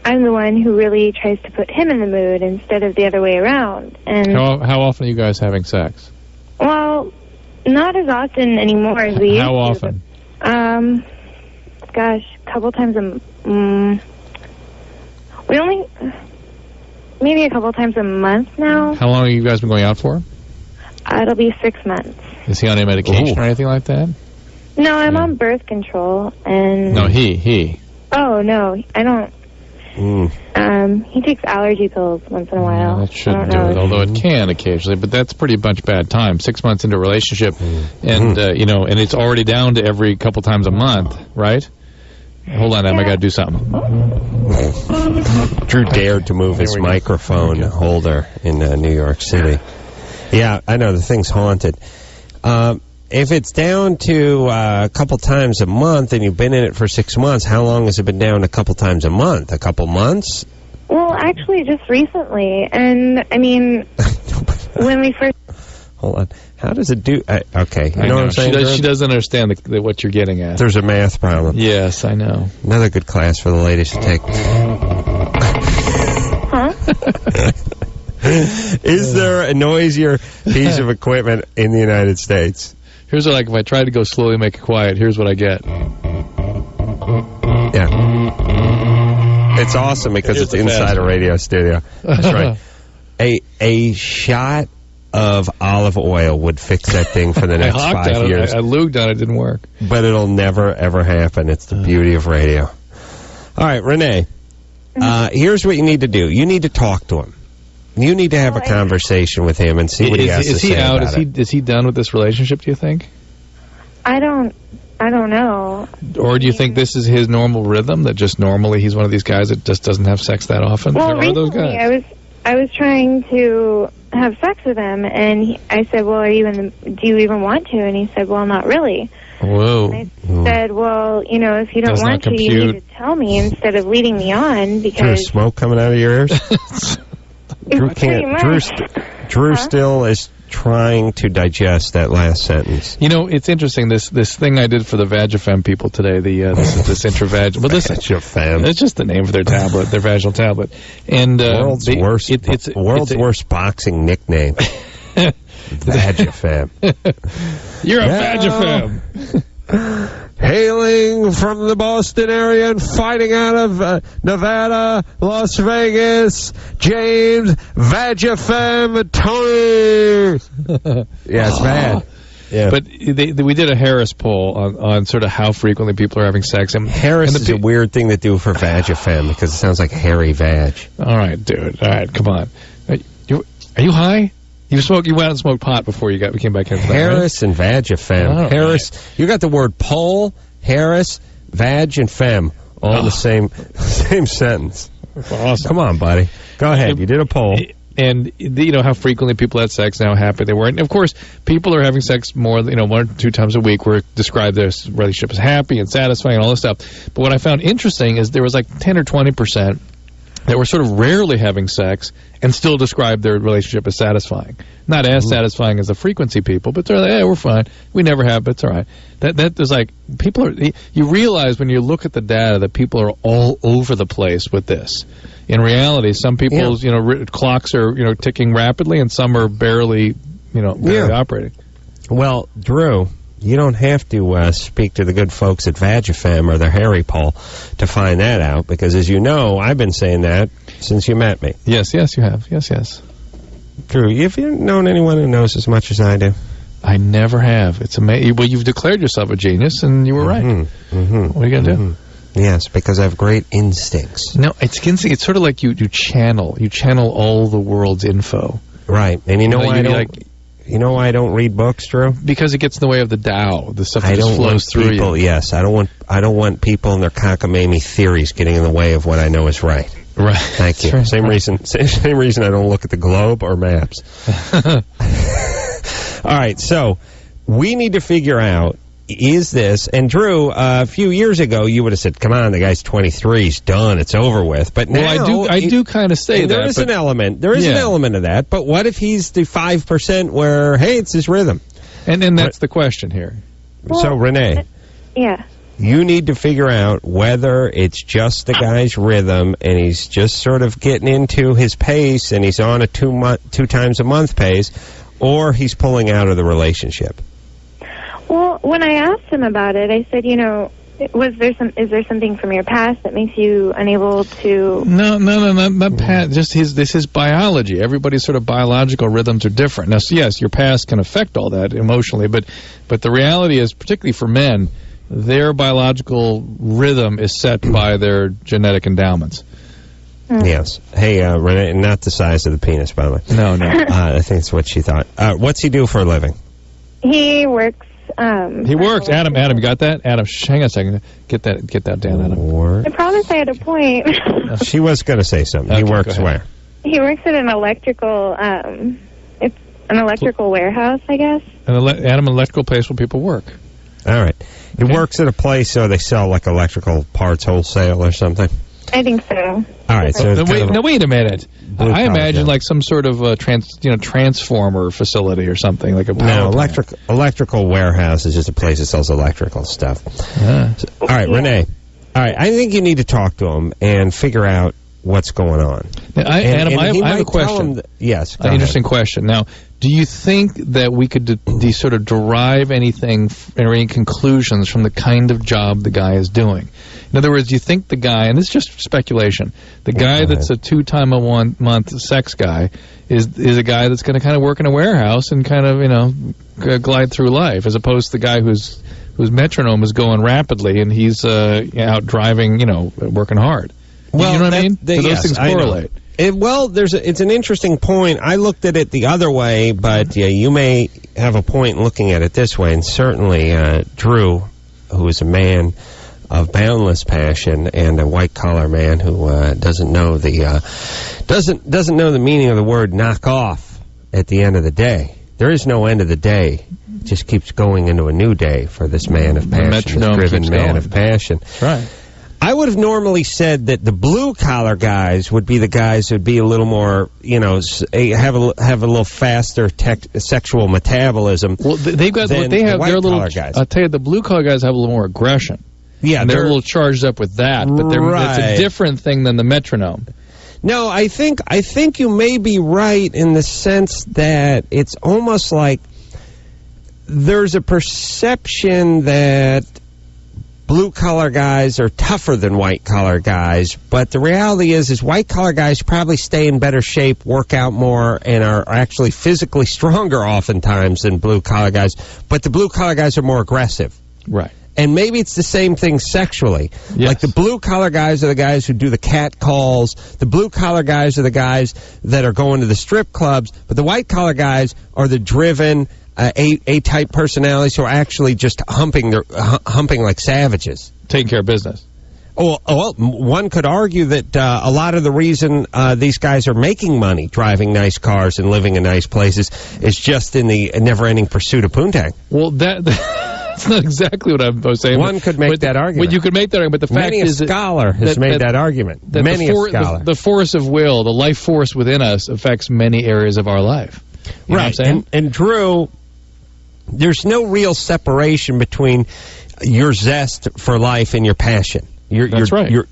I'm the one who really tries to put him in the mood instead of the other way around. And how often are you guys having sex? Well, not as often anymore as we used to. How often? Gosh, a couple times maybe a couple times a month now. How long have you guys been going out for? It'll be 6 months. Is he on any medication or anything like that? No, I'm on birth control, and... No, he. Oh, no, I don't... he takes allergy pills once in a while. That shouldn't do it, although it can occasionally, but that's pretty much bad time. 6 months into a relationship, and and it's already down to every couple times a month, right? Hold on, Em, I got to do something. Drew dared to move his microphone holder in New York City. Yeah, I know, the thing's haunted. If it's down to a couple times a month and you've been in it for 6 months, how long has it been down a couple times a month? A couple months? Well, actually, just recently. And, I mean, when we first... Hold on. How does it do... okay, you know what I'm saying? She doesn't understand what you're getting at. There's a math problem. Yes, I know. Another good class for the ladies to take. Huh? Is there a noisier piece of equipment in the United States? Here's what, if I try to go slowly, make it quiet, here's what I get. Yeah. It's awesome because it's inside a radio studio. That's right. A shot of olive oil would fix that thing for the next 5 years. I lubed on it. It didn't work. But it'll never, ever happen. It's the beauty of radio. All right, Renee, here's what you need to do. You need to talk to him. You need to have a conversation with him and see what he has to say about it. Is he done with this relationship, do you think? I don't know. Or do you think this is his normal rhythm, that just normally he's one of these guys that just doesn't have sex that often? Well, there are those guys. I was trying to have sex with him, and I said, well, do you even want to? And he said, well, not really. Whoa. And I said, well, if you don't want to, you need to tell me instead of leading me on, because... There's smoke coming out of your ears? Drew can't. Drew still is trying to digest that last sentence. It's interesting. This thing I did for the VagiFem people today. This intravaginal. But listen, VagiFem. It's just the name for their tablet, their vaginal tablet. And world's worst boxing nickname. VagiFem. You're a VagiFem. Hailing from the Boston area and fighting out of Nevada, Las Vegas, James VagiFem Tony. Yeah, it's bad. Yeah. But we did a Harris poll on sort of how frequently people are having sex. And Harris is a weird thing to do for VagiFem because it sounds like hairy vag. All right, dude. All right, come on. Are you high? You went out and smoked pot before we came back in. Harris and VagiFem. Harris, you got the word pole, Harris, vag, and fem all in the same sentence. Awesome. Come on, buddy. Go ahead. You did a poll. And how frequently people had sex and how happy they were. And of course, people are having sex more, 1 or 2 times a week, where describe their relationship as happy and satisfying and all this stuff. But what I found interesting is there was like 10 or 20% that were sort of rarely having sex and still describe their relationship as satisfying. Not as satisfying as the frequency people, but they're like, hey, we're fine. We never have, but it's all right. That is like, people are, you realize when you look at the data that people are all over the place with this. In reality, some people's, clocks are, ticking rapidly, and some are barely operating. Well, Drew, you don't have to speak to the good folks at VagiFem or the Harry Poll to find that out, because as you know, I've been saying that since you met me. Yes, you have. Yes. Drew, have you known anyone who knows as much as I do? I never have. It's amazing. Well, you've declared yourself a genius, and you were right. Mm-hmm. What are you going to do? Yes, because I have great instincts. No, it's sort of like you channel all the world's info. Right, and you know why I don't read books, Drew? Because it gets in the way of the Tao, the stuff that just flows through you. Yes, I don't want people and their cockamamie theories getting in the way of what I know is right. Right. Thank you. Right. Same reason I don't look at the globe or maps. All right, so we need to figure out, is this, and Drew, a few years ago, you would have said, come on, the guy's 23, he's done, it's over with. But now, I do kind of say that. There is an element of that, but what if he's the 5% where, hey, it's his rhythm? And that's the question here. So, Renee. Yeah. You need to figure out whether it's just the guy's rhythm and he's just sort of getting into his pace and he's on a 2 times a month pace, or he's pulling out of the relationship. Well, when I asked him about it, I said, is there something from your past that makes you unable to... No, not past. Just this is biology. Everybody's sort of biological rhythms are different. Now, so yes, your past can affect all that emotionally, but the reality is, particularly for men, their biological rhythm is set by their genetic endowments. Yes. Hey, Renee, not the size of the penis, by the way. No. I think that's what she thought. What's he do for a living? He works. He works. Adam, you got that? Adam, hang on a second. Get that down, Adam. I promised I had a point. She was going to say something. Okay, he works where? He works at an electrical. It's an electrical warehouse, I guess. An electrical place where people work. All right. He works at a place so they sell like electrical parts wholesale or something. I think so. All right. So wait a minute. I imagine like some sort of transformer facility or something like a power plant. Electrical warehouse is just a place that sells electrical stuff. All right, Renee. All right, I think you need to talk to him and figure out what's going on. Now, Adam, I have a question. Yes, an interesting question. Now, do you think that we could sort of derive anything or any conclusions from the kind of job the guy is doing? In other words, you think the guy, and this is just speculation, the guy that's a 2-time-a-month sex guy is a guy that's going to kind of work in a warehouse and kind of, glide through life, as opposed to the guy whose metronome is going rapidly and he's out driving, working hard. Well, you know what I mean? Those things correlate. It's an interesting point. I looked at it the other way, but you may have a point looking at it this way. And certainly, Drew, who is a man of boundless passion and a white-collar man who doesn't know the know the meaning of the word "knock off" at the end of the day. There is no end of the day. It just keeps going into a new day for this man of passion, this driven man of passion. That's right. I would have normally said that the blue-collar guys would be the guys who would be a little more, have a little faster sexual metabolism. Well, they've got than they have the their little guys. I'll tell you, the blue-collar guys have a little more aggression. Yeah, and they're a little charged up with that, but it's a different thing than the metronome. No, I think you may be right in the sense that it's almost like there's a perception that blue-collar guys are tougher than white-collar guys, but the reality is white-collar guys probably stay in better shape, work out more, and are actually physically stronger oftentimes than blue-collar guys, but the blue-collar guys are more aggressive. Right. And maybe it's the same thing sexually. Yes. Like the blue-collar guys are the guys who do the cat calls. The blue-collar guys are the guys that are going to the strip clubs. But the white-collar guys are the driven, A-type personalities who are actually just humping like savages. Taking care of business. Well, one could argue that a lot of the reason these guys are making money, driving nice cars and living in nice places, is just in the never-ending pursuit of poontang. Well, that's not exactly what I was saying. One could make that argument. Well, you could make that argument, but the fact is many a scholar has made that argument. Many a scholar. The force of will, the life force within us, affects many areas of our life. You know what I'm saying? And Drew, there's no real separation between your zest for life and your passion. That's right. You're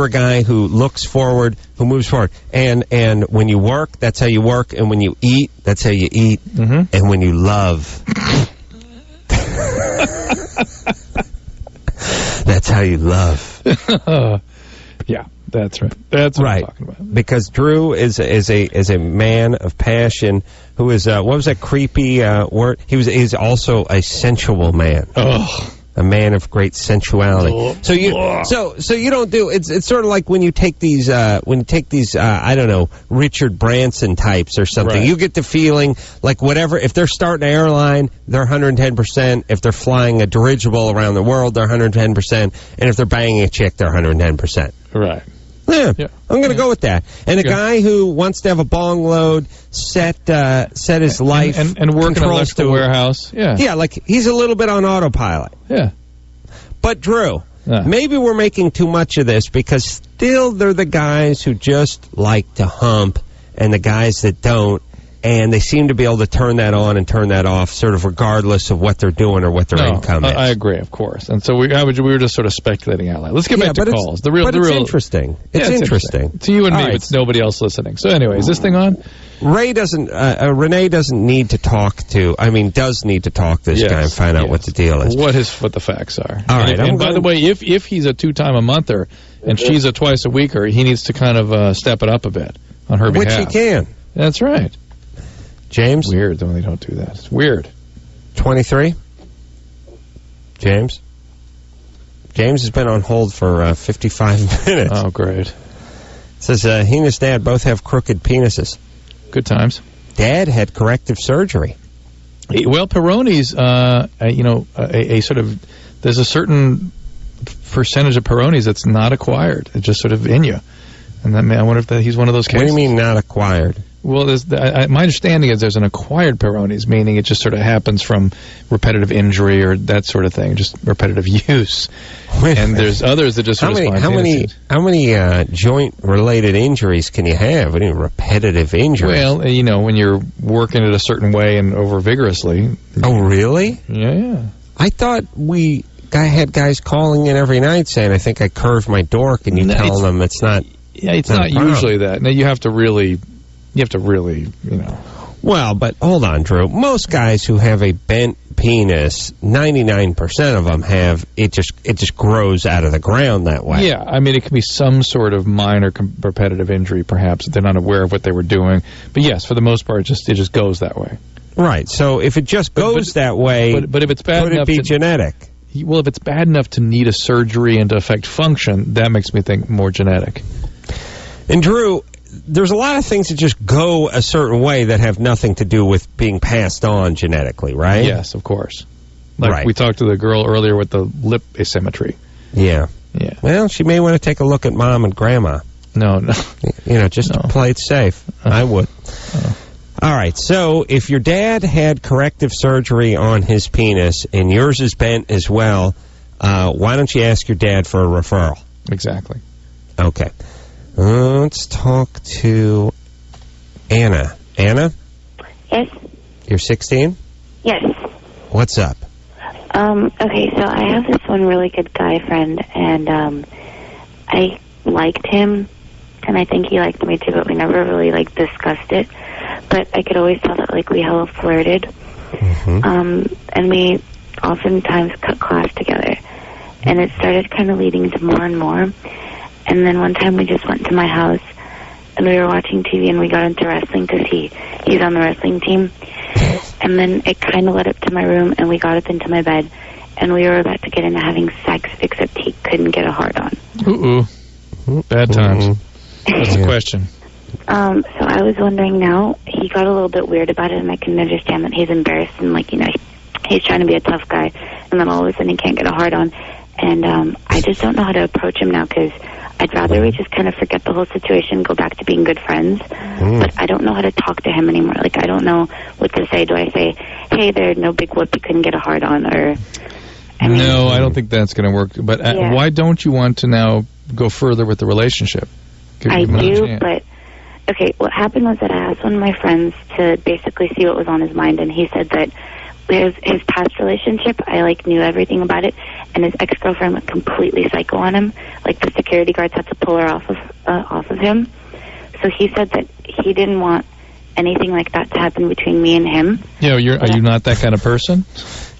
a guy who looks forward, who moves forward. And when you work, that's how you work. And when you eat, that's how you eat. Mm-hmm. And when you love, that's how you love. Yeah, that's right. That's what I'm talking about. Because Drew is a man of passion who is what was that creepy word? He's also a sensual man. Oh. A man of great sensuality. So you don't do it's sort of like when you take these I don't know, Richard Branson types or something. Right. You get the feeling like whatever, if they're starting an airline, they're 110%. If they're flying a dirigible around the world, they're 110%. And if they're banging a chick, they're 110%. Right. Yeah, I'm going to go with that. And a guy who wants to have a bong load, set his life and work in an electrical warehouse. Yeah, like he's a little bit on autopilot. Yeah. But Drew, maybe we're making too much of this because still they're the guys who just like to hump and the guys that don't. And they seem to be able to turn that on and turn that off, sort of regardless of what they're doing or what their income is. I agree, of course. And so we were just sort of speculating out loud. Let's get back to calls. It's interesting. It's interesting. To you and me, it's nobody else listening. So anyway, is this thing on? Renee doesn't need to talk to. I mean, does need to talk to this guy and find out what the deal is. What the facts are. All right. And by the way, if he's a 2-time-a-monther and she's a twice-a-weeker, he needs to kind of step it up a bit on her behalf. Which he can. That's right. James? Weird when they don't do that. It's weird. 23? James? James has been on hold for 55 minutes. Oh, great. Says he and his dad both have crooked penises. Good times. Dad had corrective surgery. Well, Peyronie's, a sort of, there's a certain percentage of Peyronie's that's not acquired. It's just sort of in you. And I wonder if he's one of those cases. What do you mean not acquired? Well, my understanding is there's an acquired Peyronie's, meaning it just sort of happens from repetitive injury or that sort of thing, just repetitive use. And there's others that just sort of spontaneous. How many joint-related injuries can you have? What do you mean, repetitive injuries? Well, when you're working it a certain way and over vigorously. Oh, really? Yeah. I thought I had guys calling in every night saying, I think I curved my dork, and you tell them it's not. Yeah, it's not usually that. Now, you have to really, Well, but hold on, Drew. Most guys who have a bent penis, 99% of them have it just grows out of the ground that way. Yeah, I mean, it can be some sort of minor repetitive injury, perhaps, if they're not aware of what they were doing. But yes, for the most part, it just goes that way. Right. So if it just goes that way, but if it's bad could enough it be genetic? Well, if it's bad enough to need a surgery and to affect function, that makes me think more genetic. And Drew, there's a lot of things that just go a certain way that have nothing to do with being passed on genetically, right? Yes, of course. Like we talked to the girl earlier with the lip asymmetry. Yeah. Yeah. Well, she may want to take a look at Mom and Grandma. No. Just to play it safe. I would. All right, so if your dad had corrective surgery on his penis and yours is bent as well, why don't you ask your dad for a referral? Exactly. Okay. Let's talk to Anna. Anna? Yes? You're 16? Yes. What's up? Okay, so I have this one really good guy friend, and I liked him, and I think he liked me too, but we never really, discussed it. But I could always tell that, we hella flirted. Mm-hmm. And we oftentimes cut class together. And it started kind of leading to more and more. And then one time we just went to my house, and we were watching TV, and we got into wrestling because he's on the wrestling team. And then it kind of led up to my room, and we got up into my bed, and we were about to get into having sex, except he couldn't get a hard-on. Bad times. What's the question? So I was wondering now, he got a little bit weird about it, and I can understand that he's embarrassed and, he's trying to be a tough guy, and then all of a sudden he can't get a hard-on. And I just don't know how to approach him now, because I'd rather we just kind of forget the whole situation, go back to being good friends. But I don't know how to talk to him anymore. I don't know what to say. Do I say, hey there, no big whoop, you couldn't get a hard-on, or... No, I don't think that's going to work. But why don't you want to now go further with the relationship? I do, but... Okay, what happened was that I asked one of my friends to basically see what was on his mind, and he said that his past relationship, I, knew everything about it, and his ex-girlfriend went completely psycho on him. The security guards had to pull her off of him. So he said that he didn't want anything like that to happen between me and him. Yeah, are you not that kind of person?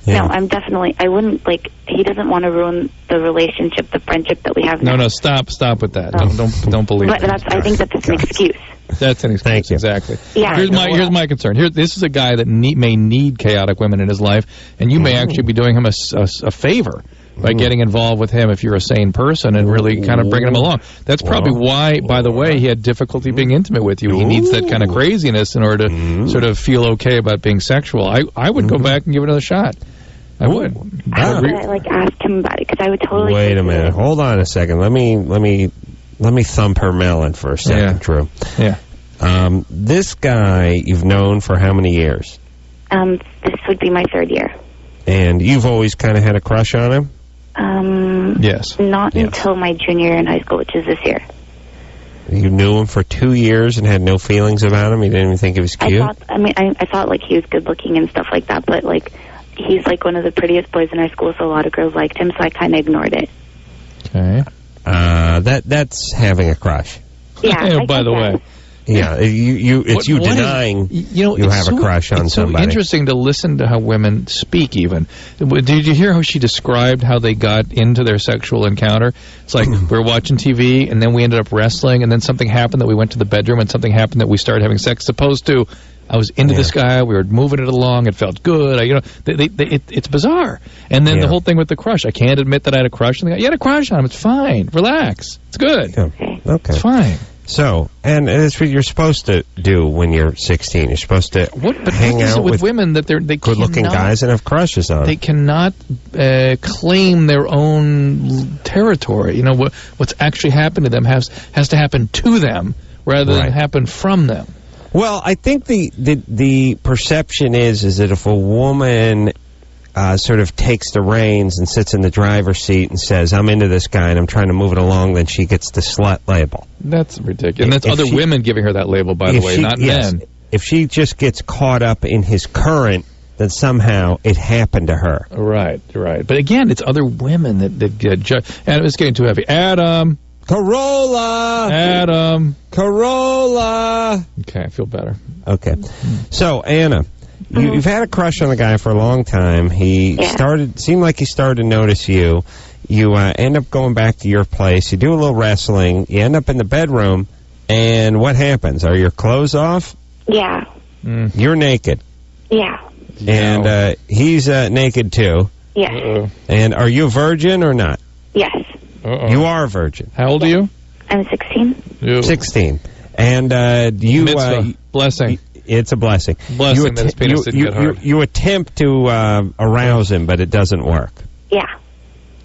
Yeah. No, I'm definitely, I wouldn't, he doesn't want to ruin the relationship, the friendship that we have now. No, stop with that. Don't believe it. But I think that's an excuse. That's an excuse. Thank you. Exactly. Yeah. Here's my concern. This is a guy that may need chaotic women in his life, and you may actually be doing him a favor by getting involved with him if you're a sane person and really kind of bringing him along. That's probably why, by the way, he had difficulty being intimate with you. He needs that kind of craziness in order to sort of feel okay about being sexual. I would go back and give it another shot. I would. How would I ask him about it? Because I would totally. Wait a minute. Hold on a second. Let me thump her melon for a second, Drew. Yeah. This guy you've known for how many years? This would be my 3rd year. And you've always kind of had a crush on him? Yes. Not until my junior year in high school, which is this year. You knew him for 2 years and had no feelings about him? You didn't even think he was cute? I thought he was good looking and stuff like that, but he's one of the prettiest boys in our school, so a lot of girls liked him, so I kind of ignored it. Okay. That's having a crush. Yeah. By the way. Yeah, it's denying you have a crush on somebody. It's so interesting to listen to how women speak, even. Did you hear how she described how they got into their sexual encounter? It's like we were watching TV, and then we ended up wrestling, and then something happened that we went to the bedroom, and something happened that we started having sex, opposed to I was into this guy, we were moving it along, it felt good. It's bizarre. And then the whole thing with the crush. I can't admit that I had a crush on the guy. You had a crush on him, it's fine. Relax. It's good. Okay. It's fine. So, and it's what you're supposed to do when you're 16. You're supposed to hang out with women that they good-looking guys and have crushes on. They cannot claim their own territory. What's actually happened to them has to happen to them rather than happen from them. Well, I think the perception is that if a woman sort of takes the reins and sits in the driver's seat and says, I'm into this guy and I'm trying to move it along, then she gets the slut label. That's ridiculous. And that's other women giving her that label, by the way, not men. If she just gets caught up in his current, then somehow it happened to her. Right. But again, it's other women that get judged. Adam, it's getting too heavy. Adam, Carolla! Adam! Carolla! Okay, I feel better. Okay. So, Anna, you've had a crush on the guy for a long time. Seemed like he started to notice you. You end up going back to your place. You do a little wrestling. You end up in the bedroom. And what happens? Are your clothes off? Yeah. You're naked. Yeah. And he's naked, too. Yes. And are you a virgin or not? Yes. You are a virgin. How old are you? I'm 16. 16. And you... Mitzvah. Blessing. It's a blessing. Blessing that his penis didn't get hard. You attempt to arouse him, but it doesn't work. Yeah.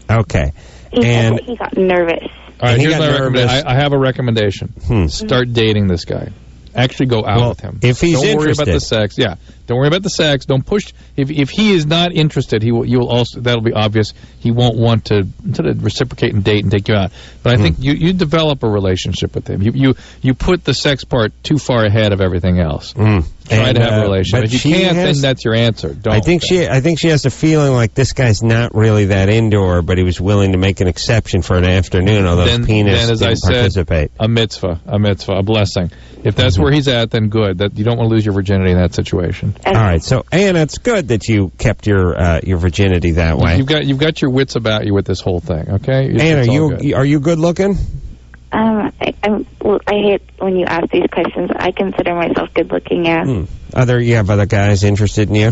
Okay. He got nervous. All right, here's my recommendation. I have a recommendation. Start dating this guy. Actually go out with him. If he's Don't worry interested. about the sex. Yeah. Don't worry about the sex. Don't push. If he is not interested, you'll also, that'll be obvious. He won't want to sort of reciprocate and date and take you out. But I think you develop a relationship with him. You put the sex part too far ahead of everything else. Try to have a relationship. If you can't, then that's your answer. Don't. I think she has a feeling like this guy's not really that into her, but he was willing to make an exception for an afternoon, although his penis didn't participate. A mitzvah, a blessing. If that's where he's at, then good. That you don't want to lose your virginity in that situation. All right, so Anna, it's good that you kept your virginity that way. You've got your wits about you with this whole thing. Okay, Anna, are you good looking? I hate when you ask these questions. I consider myself good looking. Yeah. You have other guys interested in you?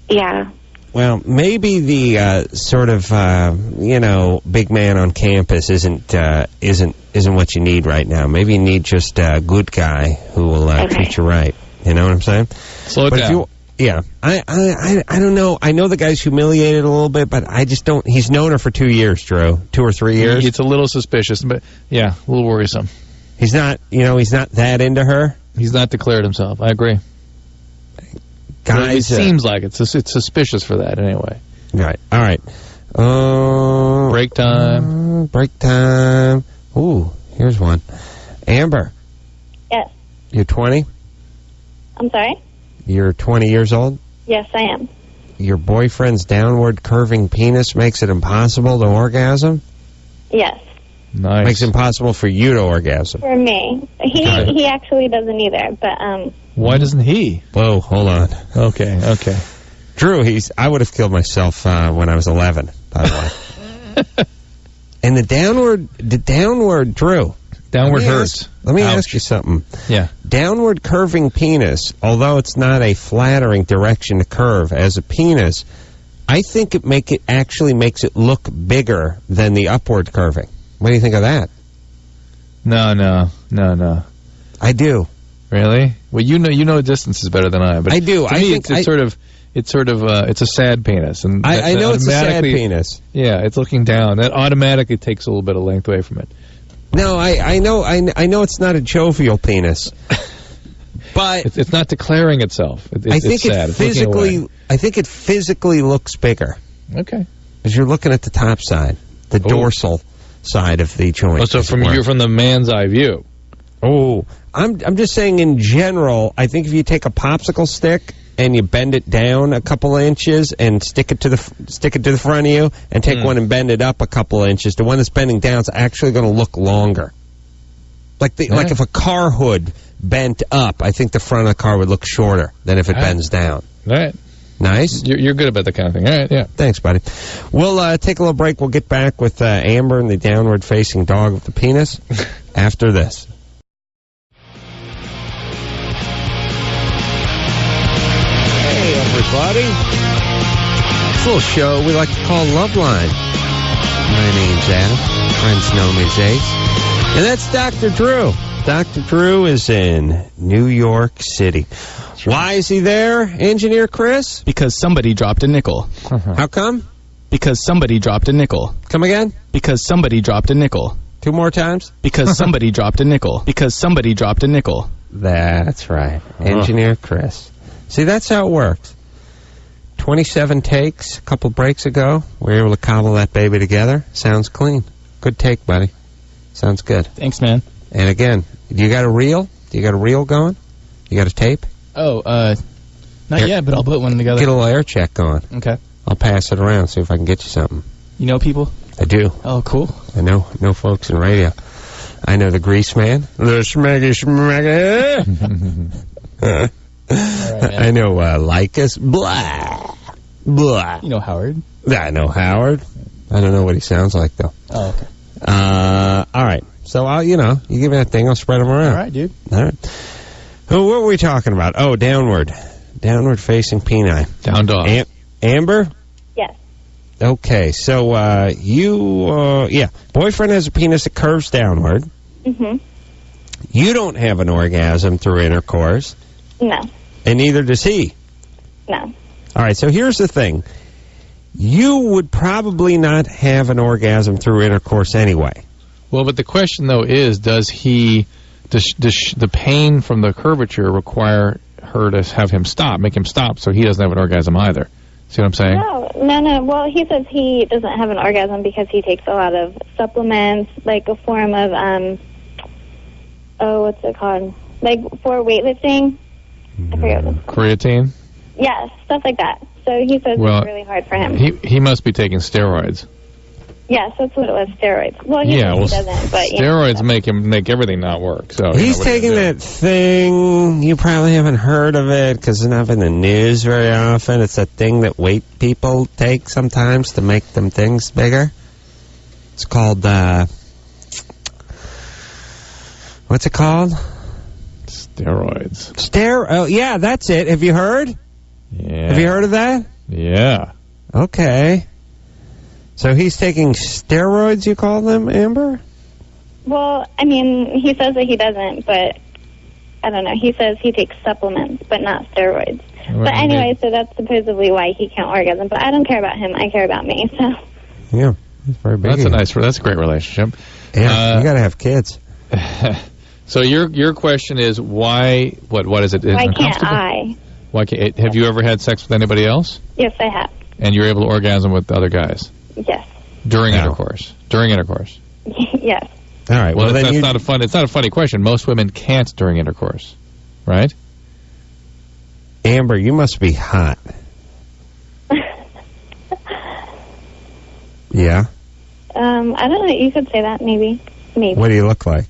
Yeah. Well, maybe the sort of big man on campus isn't what you need right now. Maybe you need just a good guy who will treat you right. You know what I'm saying? Slow it down. I don't know. I know the guy's humiliated a little bit, but I just don't. He's known her for 2 years, Drew. 2 or 3 years. It's a little suspicious, but yeah, a little worrisome. He's not that into her. He's not declared himself. I agree. Guys, it seems like it's suspicious for that anyway. Right. All right. Break time. Break time. Ooh, here's one. Amber. Yes. You're 20? I'm sorry? You're 20 years old? Yes, I am. Your boyfriend's downward curving penis makes it impossible to orgasm? Yes. Nice. Makes it impossible for you to orgasm. For me. He actually doesn't either, but Why doesn't he? Whoa, hold on. Okay. Drew, I would have killed myself when I was 11, by the way. And the downward, Drew. Downward hurts. Let me ask you something. Yeah. Downward curving penis, although it's not a flattering direction to curve as a penis, I think it actually makes it look bigger than the upward curving. What do you think of that? No. I do. Really? Well, you know distance is better than I. But I do. To me, it's a sad penis, and I know it's a sad penis. Yeah, it's looking down. That automatically takes a little bit of length away from it. No, I know it's not a jovial penis, but it's not declaring itself. I think it physically looks bigger. Okay, because you're looking at the top side, the dorsal side of the joint. So you're from the man's eye view. Oh, I'm just saying in general. I think if you take a popsicle stick and you bend it down a couple of inches and stick it to the front of you, and take one and bend it up a couple of inches, the one that's bending down is actually going to look longer. Like if a car hood bent up, I think the front of the car would look shorter than if it bends down. All right. Nice. You're good about that kind of thing. All right, yeah. Thanks, buddy. We'll take a little break. We'll get back with Amber and the downward-facing dog with the penis after this. Hey, everybody. This little show we like to call Loveline. My name's Adam. Friends know me as Ace. And that's Dr. Drew. Dr. Drew is in New York City. Why is he there, Engineer Chris? Because somebody dropped a nickel. How come? Because somebody dropped a nickel. Come again? Because somebody dropped a nickel. 2 more times? Because somebody dropped a nickel. Because somebody dropped a nickel. That's right. Engineer Chris. See, that's how it works. 27 takes, a couple breaks ago. We were able to cobble that baby together. Sounds clean. Good take, buddy. Sounds good. Thanks, man. And again, do you got a reel? Do you got a reel going? You got a tape? Oh, not yet, but I'll put one together. Get a little air check going. Okay. I'll pass it around, see if I can get you something. You know people? I do. Oh, cool. I know folks in radio. I know the Grease Man. The Schmeggy Schmeggy. I know Lycus. Blah. Blah. You know Howard? I know Howard. I don't know what he sounds like, though. Oh, okay. All right. So, you give me that thing, I'll spread them around. All right, dude. All right. What were we talking about? Oh, downward. Downward facing peni. Down dog. Amber? Yes. Okay, so boyfriend has a penis that curves downward. Mm-hmm. You don't have an orgasm through intercourse. No. And neither does he. No. All right, so here's the thing. You would probably not have an orgasm through intercourse anyway. Well, but the question, though, is does the pain from the curvature require her to have him stop, make him stop, so he doesn't have an orgasm either? See what I'm saying? No. Well, he says he doesn't have an orgasm because he takes a lot of supplements, like a form of, what's it called? Like for weightlifting. I forget what it's called. Creatine? Yes, stuff like that. So he says it's really hard for him. He must be taking steroids. Yes, that's what it was, steroids. Well, he doesn't, but... Steroids make everything not work. So he's taking that thing, you probably haven't heard of it, because it's not in the news very often. It's that thing that weight people take sometimes to make them things bigger. It's called, what's it called? Steroids. Oh, yeah, that's it. Have you heard? Yeah. Have you heard of that? Yeah. Okay. So he's taking steroids, you call them, Amber? Well, I mean, he says that he doesn't, but I don't know. He says he takes supplements, but not steroids. But anyway, so that's supposedly why he can't orgasm. But I don't care about him. I care about me, so... Yeah, that's very big. That's a great relationship. Yeah, you got to have kids. So your question is why, what is it? Why can't I? Have you ever had sex with anybody else? Yes, I have. And you're able to orgasm with other guys? Yes. During intercourse? Yes. All right. Well, then it's not a funny question. Most women can't during intercourse, right? Amber, you must be hot. Yeah? I don't know. You could say that, maybe. What do you look like?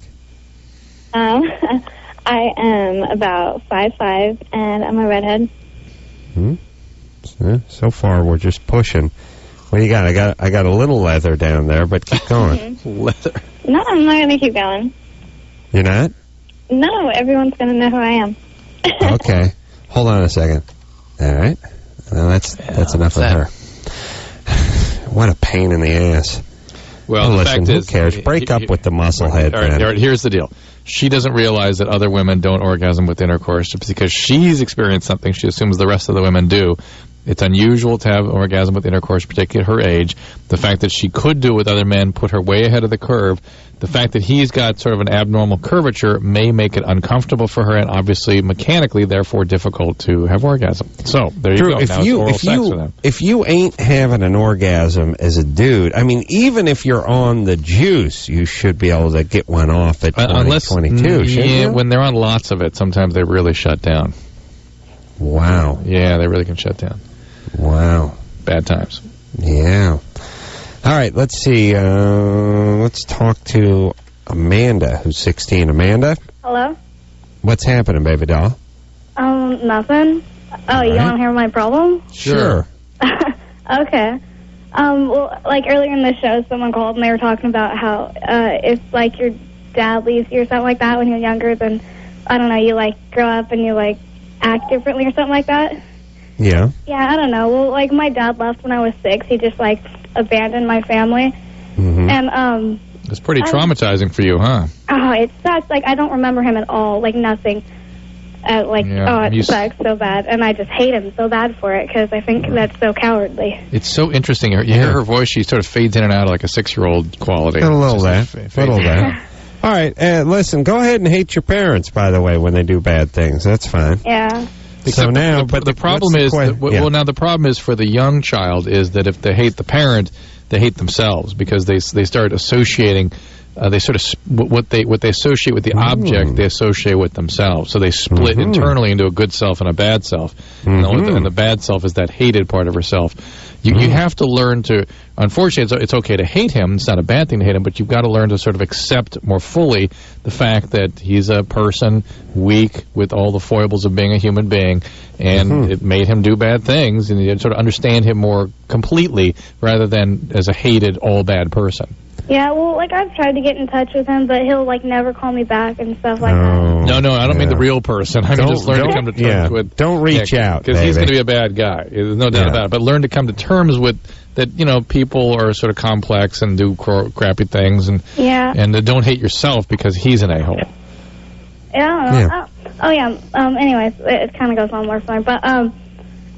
I am about 5'5", and I'm a redhead. So far, we're just pushing. What do you got? I got a little leather down there, but keep going. Leather? No, I'm not going to keep going. You're not? No, everyone's going to know who I am. Okay. Hold on a second. All right. Well, that's enough of her. What a pain in the ass. Well, the listen, fact who is, cares? Break up with the musclehead. All right, here's the deal. She doesn't realize that other women don't orgasm with intercourse just because she's experienced something. She assumes the rest of the women do. It's unusual to have an orgasm with intercourse, particularly at her age. The fact that she could do it with other men put her way ahead of the curve. The fact that he's got sort of an abnormal curvature may make it uncomfortable for her and obviously mechanically, therefore, difficult to have orgasm. So, there you go. Now it's oral sex with him. If you ain't having an orgasm as a dude, I mean, even if you're on the juice, you should be able to get one off at 22, shouldn't you? When they're on lots of it, sometimes they really shut down. Wow. Yeah, they really can shut down. Wow. Bad times. Yeah. All right, let's see. Let's talk to Amanda, who's 16. Amanda? Hello? What's happening, baby doll? Nothing. Oh, you want to hear my problem? Sure. Okay. Well, like earlier in the show, someone called and they were talking about how if, like, your dad leaves you or something like that when you're younger, then, I don't know, you, like, grow up and you, like, act differently or something like that. Yeah. Yeah, I don't know. Well, like, my dad left when I was 6. He just, like, abandoned my family. Mm-hmm. And, it's pretty traumatizing for you, huh? Oh, it sucks. Like, I don't remember him at all. Like, nothing. It sucks so bad. And I just hate him so bad for it because I think that's so cowardly. It's so interesting. You hear her voice, she sort of fades in and out like a 6-year-old quality. A little that. All right, listen, go ahead and hate your parents, by the way, when they do bad things. That's fine. Yeah. So now, the problem is, now the problem is for the young child is that if they hate the parent, they hate themselves because they start associating they sort of what they associate with the object, they associate with themselves. So they split internally into a good self and a bad self, and the bad self is that hated part of herself. You have to learn to. Unfortunately, it's okay to hate him. It's not a bad thing to hate him, but you've got to learn to sort of accept more fully the fact that he's a person, weak, with all the foibles of being a human being, and it made him do bad things, and you sort of understand him more completely rather than as a hated, all bad person. Yeah, well, like, I've tried to get in touch with him, but he'll, like, never call me back and stuff like that. No, I don't mean the real person. I mean, just learn to come to terms with... Don't reach out, because he's going to be a bad guy. There's no doubt about it. But learn to come to terms with that, you know, people are sort of complex and do crappy things, and don't hate yourself because he's an a-hole. Yeah, I don't know. Anyways, it kind of goes on more fun. But, I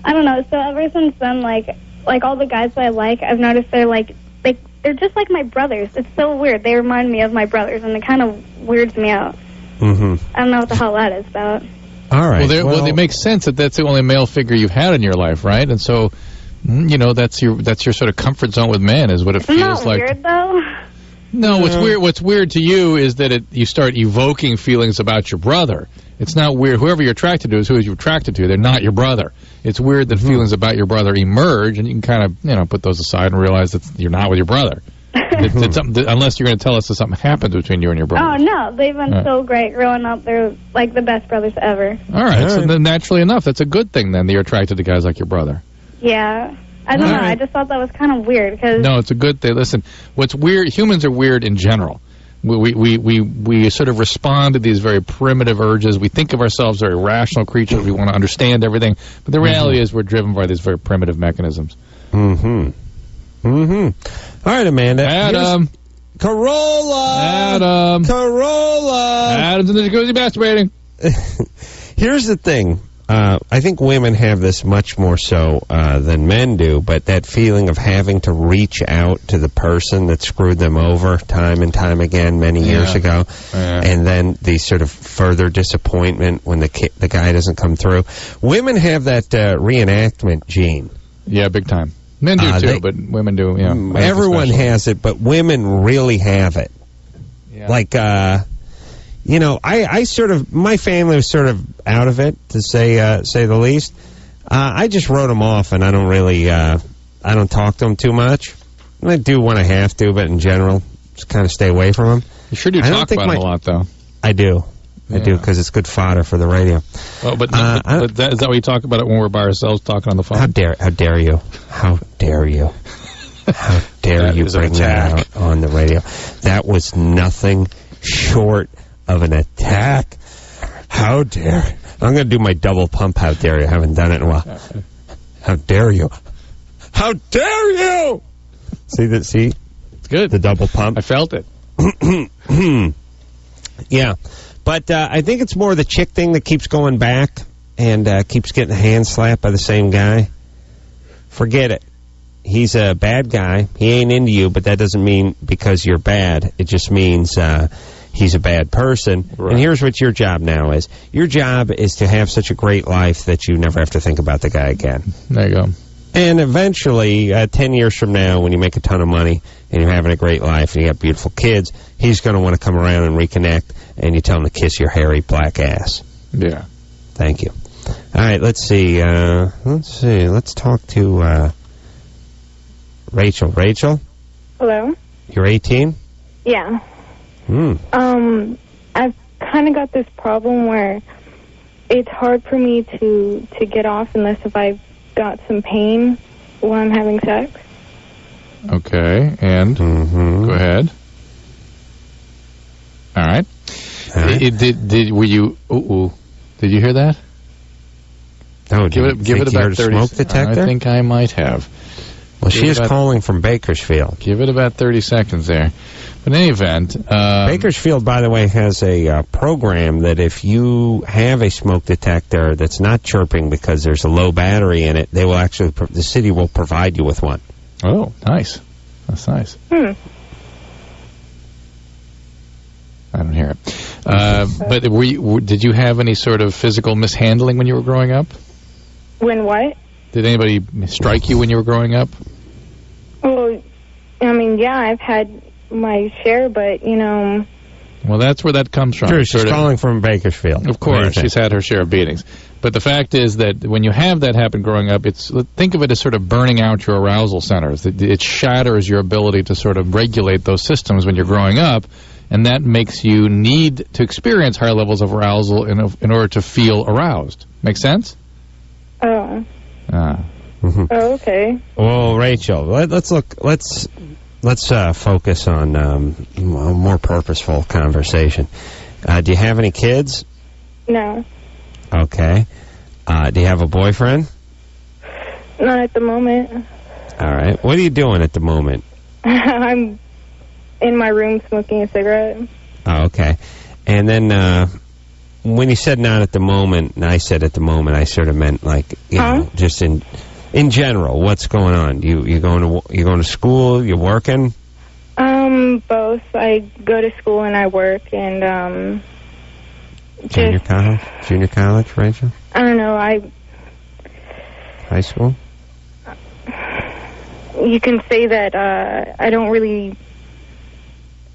don't know. So ever since then, like all the guys that I like, I've noticed they're just like my brothers. It's so weird. They remind me of my brothers, and it kind of weirds me out. I don't know what the hell that is about. All right. Well, it makes sense that that's the only male figure you've had in your life, right? And so, you know, that's your sort of comfort zone with men, is what it feels like. Isn't that weird, though? No, what's weird to you is that you start evoking feelings about your brother. It's not weird. Whoever you're attracted to is who you're attracted to. They're not your brother. It's weird that feelings about your brother emerge, and you can kind of, you know, put those aside and realize that you're not with your brother. It's something unless you're going to tell us that something happened between you and your brother. Oh, no. They've been so great growing up. They're, like, the best brothers ever. All right. So then naturally enough, that's a good thing, then, that you're attracted to guys like your brother. Yeah. I don't know. I just thought that was kind of weird. No, it's a good thing. Listen, what's weird, humans are weird in general. We sort of respond to these very primitive urges. We think of ourselves as very rational creatures. We want to understand everything. But the reality is we're driven by these very primitive mechanisms. All right, Amanda. Adam. Carolla. Adam's in the jacuzzi masturbating. Here's the thing. I think women have this much more so than men do, but that feeling of having to reach out to the person that screwed them over time and time again many years ago, and then the sort of further disappointment when the guy doesn't come through. Women have that reenactment gene. Yeah, big time. Men do too, but women do. Yeah, everyone has it, but women really have it. Yeah. Like, you know, I sort of, my family was sort of out of it, to say the least. I just wrote them off, and I don't really, I don't talk to them too much. I do when I have to, but in general, just kind of stay away from them. You sure do talk about them a lot, though. I do. I do, because it's good fodder for the radio. Oh, but is that what you talk about it when we're by ourselves talking on the phone? How dare you? How dare you? How dare you bring that out on the radio? That was nothing short of an attack. How dare... I'm going to do my double pump, how dare you. I haven't done it in a while. How dare you? How dare you? See? It's good. The double pump. I felt it. Yeah. But I think it's more the chick thing that keeps going back and keeps getting hand slapped by the same guy. Forget it. He's a bad guy. He ain't into you, but that doesn't mean because you're bad. It just means he's a bad person. Right. And here's what your job now is. Your job is to have such a great life that you never have to think about the guy again. There you go. And eventually, 10 years from now, when you make a ton of money and you're having a great life and you got beautiful kids, he's going to want to come around and reconnect, and you tell him to kiss your hairy black ass. Yeah. Thank you. All right, let's see. Let's talk to Rachel. Rachel? Hello? You're 18? Yeah. I've kind of got this problem where it's hard for me to get off unless if I've got some pain while I'm having sex. Okay, and go ahead. All right. Did you hear that? No, give it about 30 smoke detector? I think I might have. Well, she is calling from Bakersfield. Give it about 30 seconds there. But in any event... Bakersfield, by the way, has a program that if you have a smoke detector that's not chirping because there's a low battery in it, they will actually, the city will provide you with one. Oh, nice. That's nice. I don't hear it. But did you have any sort of physical mishandling when you were growing up? When what? Did anybody strike you when you were growing up? Well, I mean, yeah, I've had my share, but, you know... Well, that's where that comes from. True, she's calling from Bakersfield. Of course, she's had her share of beatings. But the fact is that when you have that happen growing up, think of it as sort of burning out your arousal centers. It shatters your ability to sort of regulate those systems when you're growing up, and that makes you need to experience higher levels of arousal in order to feel aroused. Make sense? Oh. Mm-hmm. Oh, okay. Well, Rachel, let's focus on a more purposeful conversation. Do you have any kids? No. Okay. Do you have a boyfriend? Not at the moment. All right. What are you doing at the moment? I'm in my room smoking a cigarette. Oh, okay. And then when you said not at the moment, and I said at the moment, I sort of meant like, you know, just in general, what's going on? You going to school? You working? Both. I go to school and I work, and Junior college, Rachel? I don't know. High school? You can say that I don't really.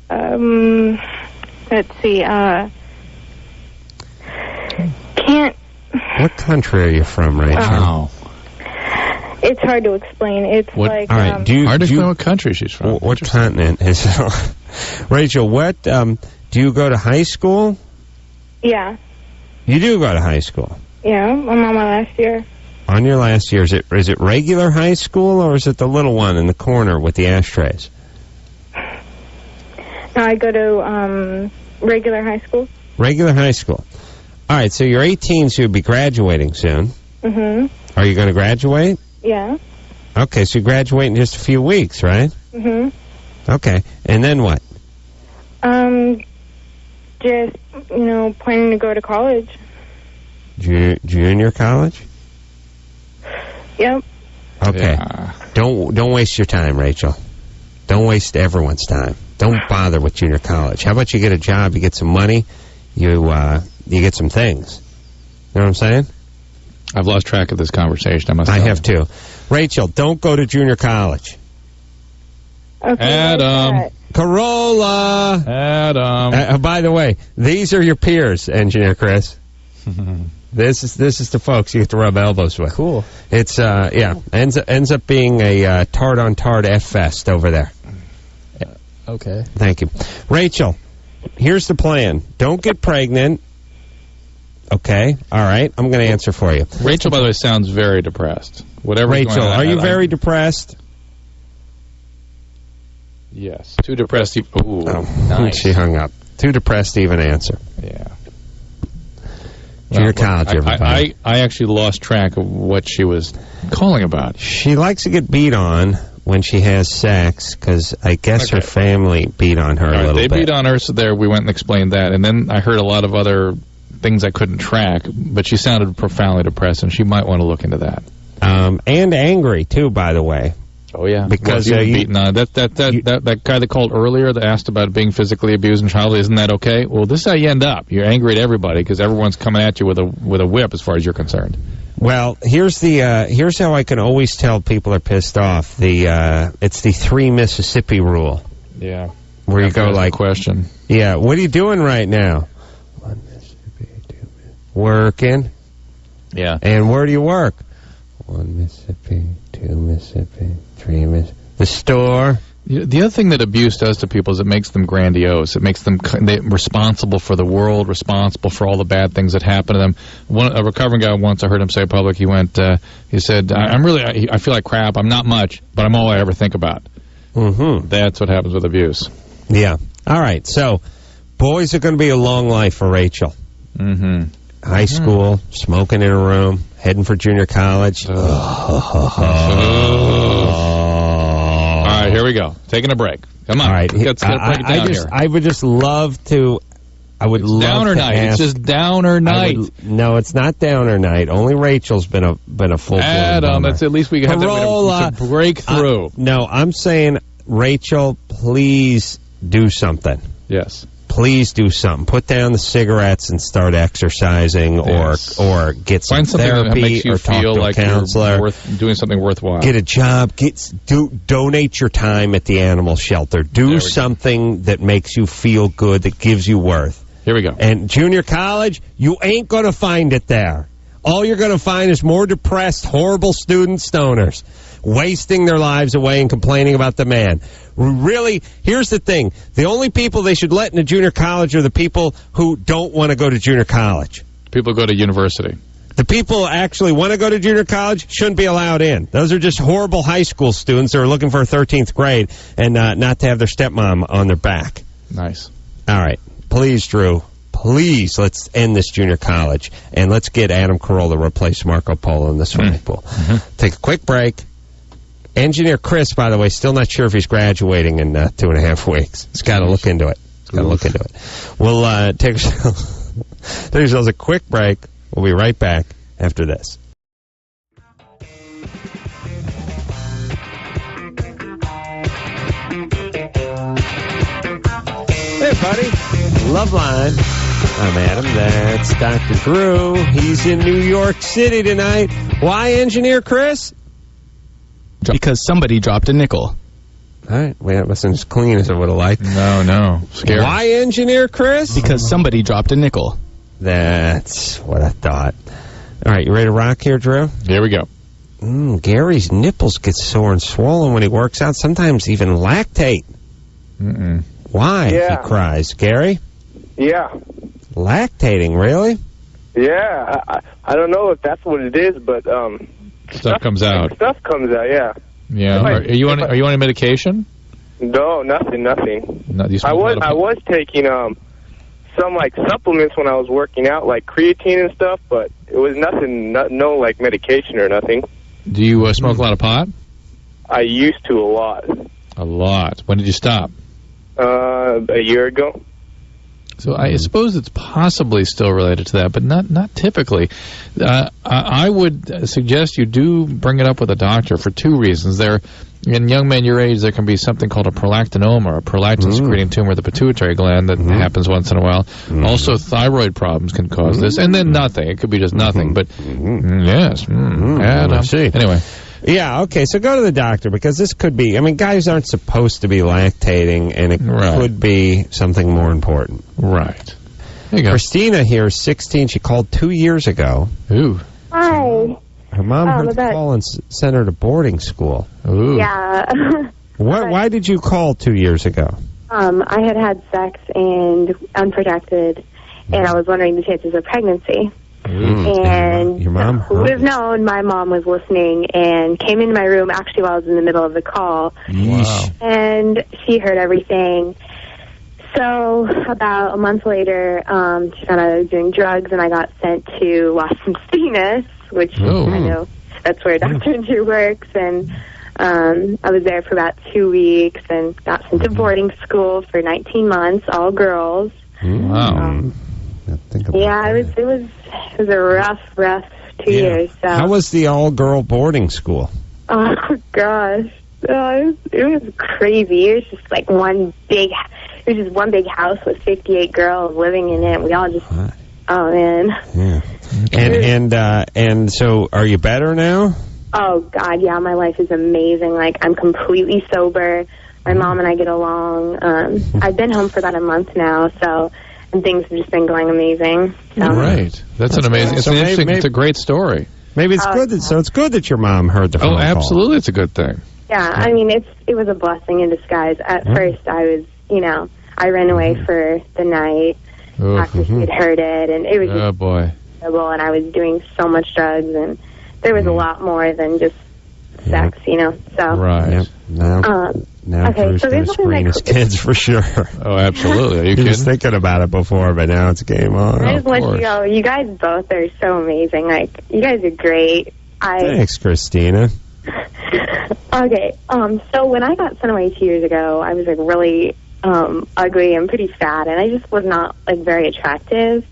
Let's see. Can't. What country are you from, Rachel? It's hard to explain. It's like... All right, hard to explain what country she's from. What continent is Rachel, what, do you go to high school? Yeah. You do go to high school? Yeah, I'm on my last year. On your last year. Is it regular high school, or is it the little one in the corner with the ashtrays? No, I go to regular high school. Regular high school. All right, so you're 18, so you'll be graduating soon. Mm-hmm. Are you going to graduate? Yeah. Okay, so you graduate in just a few weeks, right? Mm-hmm. Okay, and then what? Just, planning to go to college. Junior college? Yep. Okay. Yeah. Don't waste your time, Rachel. Don't waste everyone's time. Don't bother with junior college. How about you get a job, you get some money, you get some things. You know what I'm saying? I've lost track of this conversation. I have too. Rachel, don't go to junior college. Okay. Adam. Carolla. Adam. By the way, these are your peers, Engineer Chris. This is the folks you get to rub elbows with. Cool. It's ends up being a tart on tart F fest over there. Okay. Thank you, Rachel. Here's the plan. Don't get pregnant. Okay. All right. I'm going to answer for you. Rachel, by the way, sounds very depressed. Rachel, are you very depressed? Yes. Too depressed. Ooh, nice. She hung up. Too depressed to even answer. Yeah. Junior college, everybody. I actually lost track of what she was calling about. She likes to get beat on when she has sex, because I guess her family beat on her a little bit. They beat on her, so there we went and explained that. And then I heard a lot of other things I couldn't track, but she sounded profoundly depressed, and she might want to look into that. And angry, too, by the way. Oh, yeah. Because beaten on. That guy that called earlier that asked about being physically abused in childhood, isn't that okay? Well, this is how you end up. You're angry at everybody because everyone's coming at you with a whip as far as you're concerned. Well, here's how I can always tell people are pissed off. It's the 3 Mississippi rule. Yeah. Where you go like... question. Yeah, what are you doing right now? 1 Mississippi, 2 Mississippi. Working. Yeah. And where do you work? 1 Mississippi, 2 Mississippi, 3 Mississippi. The store. The other thing that abuse does to people is it makes them grandiose. It makes them responsible for the world, responsible for all the bad things that happen to them. A recovering guy once, I heard him say in public, he said, I feel like crap. I'm not much, but I'm all I ever think about. Mm-hmm. That's what happens with abuse. Yeah. All right. So, boys are going to be a long life for Rachel. Mm-hmm. High school, smoking in a room, heading for junior college. All right, here we go. Taking a break. Come on. All right. Let's break it down here. I would just love to... It's downer night. It's just downer night. No, it's not downer night. Only Rachel's been a full-blown Adam, that's at least we have to break through. No, I'm saying, Rachel, please do something. Yes. please do something. Put down the cigarettes and start exercising, or get some Find something that therapy, makes you or talk feel to like a counselor. you're doing something worthwhile. Get a job. Donate your time at the animal shelter. Do something that makes you feel good, that gives you worth. Here we go. And junior college, you ain't going to find it there. All you're going to find is more depressed, horrible student stoners wasting their lives away and complaining about the man. Really, here's the thing. The only people they should let into junior college are the people who don't want to go to junior college. People go to university. The people who actually want to go to junior college shouldn't be allowed in. Those are just horrible high school students that are looking for a 13th grade and not to have their stepmom on their back. Nice. All right. Please, Drew. Please, let's end this junior college, and let's get Adam Carolla to replace Marco Polo in the swimming pool. Take a quick break. Engineer Chris, by the way, still not sure if he's graduating in 2.5 weeks. He's got to look into it. We'll take ourselves a quick break. We'll be right back after this. Hey, buddy. Loveline. I'm Adam. That's Dr. Drew. He's in New York City tonight. Why, Engineer Chris? Because somebody dropped a nickel. All right. Well, that wasn't as clean as I would have liked. No. Scary. Why, Engineer Chris? Because somebody dropped a nickel. That's what I thought. All right. You ready to rock here, Drew? Here we go. Gary's nipples get sore and swollen when he works out. Sometimes even lactate. Why? Yeah. He cries. Gary? Yeah. Lactating, really? Yeah. I don't know if that's what it is, but stuff comes out. Stuff comes out, yeah. Yeah. Are you on a medication? No, nothing. No, I was taking some like supplements when I was working out, like creatine and stuff, but it was nothing, no like medication or nothing. Do you smoke a lot of pot? I used to a lot. A lot. When did you stop? A year ago. So I suppose it's possibly still related to that, but not typically. I would suggest you do bring it up with a doctor for two reasons. In young men your age, there can be something called a prolactinoma, or a prolactin-secreting tumor of the pituitary gland that happens once in a while. Also, thyroid problems can cause this, and then nothing. It could be just nothing, but yes. I see. Anyway. Yeah, okay, so go to the doctor, because this could be, guys aren't supposed to be lactating, and it could be something more important. Right. There you go. Christina here is 16. She called 2 years ago. Ooh. Hi. Her mom heard the call and sent her to boarding school. Ooh. Yeah. Why did you call 2 years ago? I had sex and unprotected, and I was wondering the chances of pregnancy. And your mom would have known my mom was listening and came into my room actually while I was in the middle of the call. Wow. And she heard everything. So about a month later, she found out I was doing drugs, and I got sent to Las Encinas, which I know that's where Dr. Drew works. And I was there for about 2 weeks and got sent to boarding school for 19 months, all girls. Wow. Yeah, it was a rough 2 years. So. How was the all-girl boarding school? Oh, gosh. It was crazy. It was just like one big house with 58 girls living in it. We all just, oh, man. Yeah. And so are you better now? Oh, God, yeah, my life is amazing. Like, I'm completely sober. My mom and I get along. I've been home for about a month now, and things have just been going amazing. So. Right. That's an amazing, it's it's a great story. Maybe it's good. So it's good that your mom heard the phone call. Absolutely, it's a good thing. Yeah, I mean, it was a blessing in disguise. At first, I was, I ran away for the night after she had heard it, and it was just terrible, and I was doing so much drugs, and there was a lot more than just sex, so. Right. Yep. Now Drew's going to screen his kids for sure. Oh, absolutely. Are you kidding? He was thinking about it before, but now it's game on. I just want you to know, you guys both are so amazing. Like, you guys are great. Thanks, Christina. Okay, so when I got sent away 2 years ago, I was, like, really ugly and pretty fat, and I just was not, like, very attractive.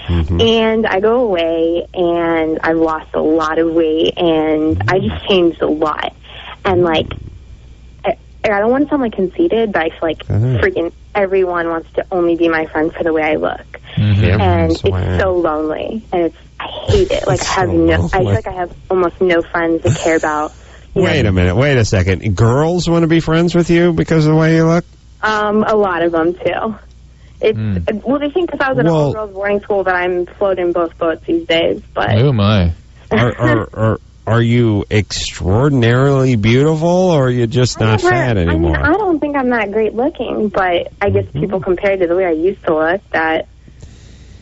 And I go away, and I've lost a lot of weight, and I just changed a lot. And, like, I don't want to sound, like, conceited, but I feel like freaking everyone wants to only be my friend for the way I look. Mm-hmm. And it's so lonely. And I hate it. Like, I feel like I have almost no friends that care about... Wait a minute. Wait a second. Girls want to be friends with you because of the way you look? A lot of them, too. Well, they think because I was at an all-girls boarding school that I'm floating both boats these days, but... Oh, my. Are you extraordinarily beautiful, or are you just not fat anymore? I don't think I'm that great looking, but I guess people compared to the way I used to look, that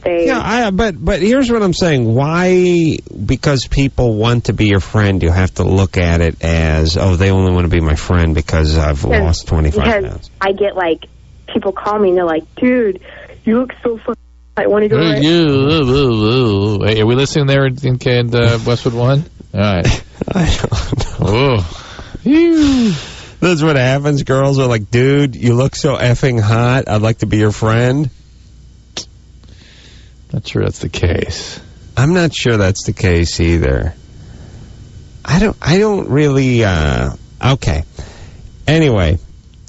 they... Yeah, but here's what I'm saying. Why, because people want to be your friend, you have to look at it as, oh, they only want to be my friend because I've lost 25 pounds. Because I get, like, people call me and they're like, dude, you look so fucking... I want to go right. Hey, are we listening there in Westwood 1? All right. I don't know. That's what happens. Girls are like, dude, you look so effing hot. I'd like to be your friend. Not sure that's the case. I'm not sure that's the case either. I don't really, okay. Anyway,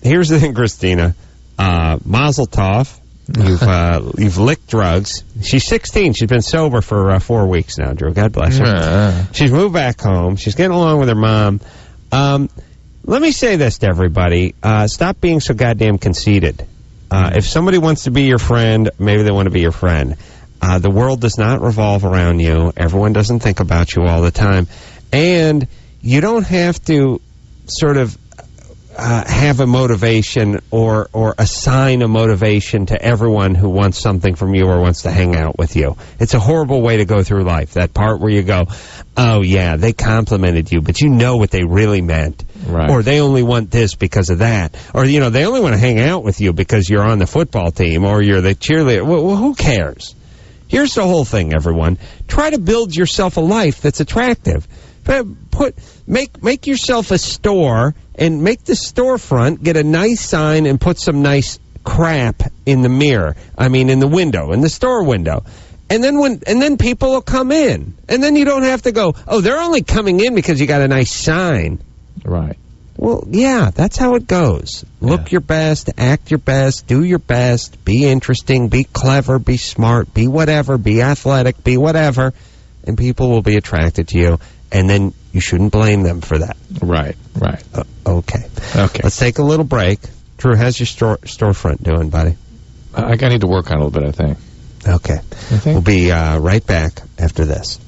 here's the thing, Christina. Mazel tov. You've licked drugs. She's 16. She's been sober for 4 weeks now, Drew. God bless her. She's moved back home. She's getting along with her mom. Let me say this to everybody. Stop being so goddamn conceited. If somebody wants to be your friend, maybe they want to be your friend. The world does not revolve around you. Everyone doesn't think about you all the time. And you don't have to sort of have a motivation or assign a motivation to everyone who wants something from you or wants to hang out with you. It's a horrible way to go through life. That part where you go, oh, yeah, they complimented you, but you know what they really meant. Right. Or they only want this because of that. Or, you know, they only want to hang out with you because you're on the football team or you're the cheerleader. Well, who cares? Here's the whole thing, everyone. Try to build yourself a life that's attractive. Make yourself a store and make the storefront, get a nice sign and put some nice crap in the mirror. I mean, in the window, in the store window. And then people will come in. And then you don't have to go, oh, they're only coming in because you got a nice sign. Right. Well, yeah, that's how it goes. Look your best, act your best, do your best, be interesting, be clever, be smart, be whatever, be athletic, be whatever, and people will be attracted to you. And then you shouldn't blame them for that. Right. Okay. Let's take a little break. Drew, how's your storefront doing, buddy? I need to work on it a little bit, I think. Okay. We'll be right back after this.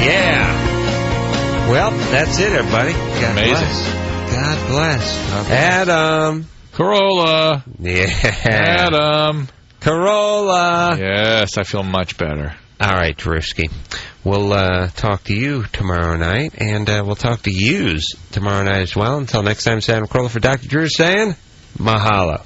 Yeah. Well, that's it, everybody. God Amazing. Bless. God bless. Adam. Carolla. Yeah. Adam. Carolla. Yes, I feel much better. All right, Drewski. We'll talk to you tomorrow night, and we'll talk to yous tomorrow night as well. Until next time, Sam Carolla for Dr. Drew saying, mahalo.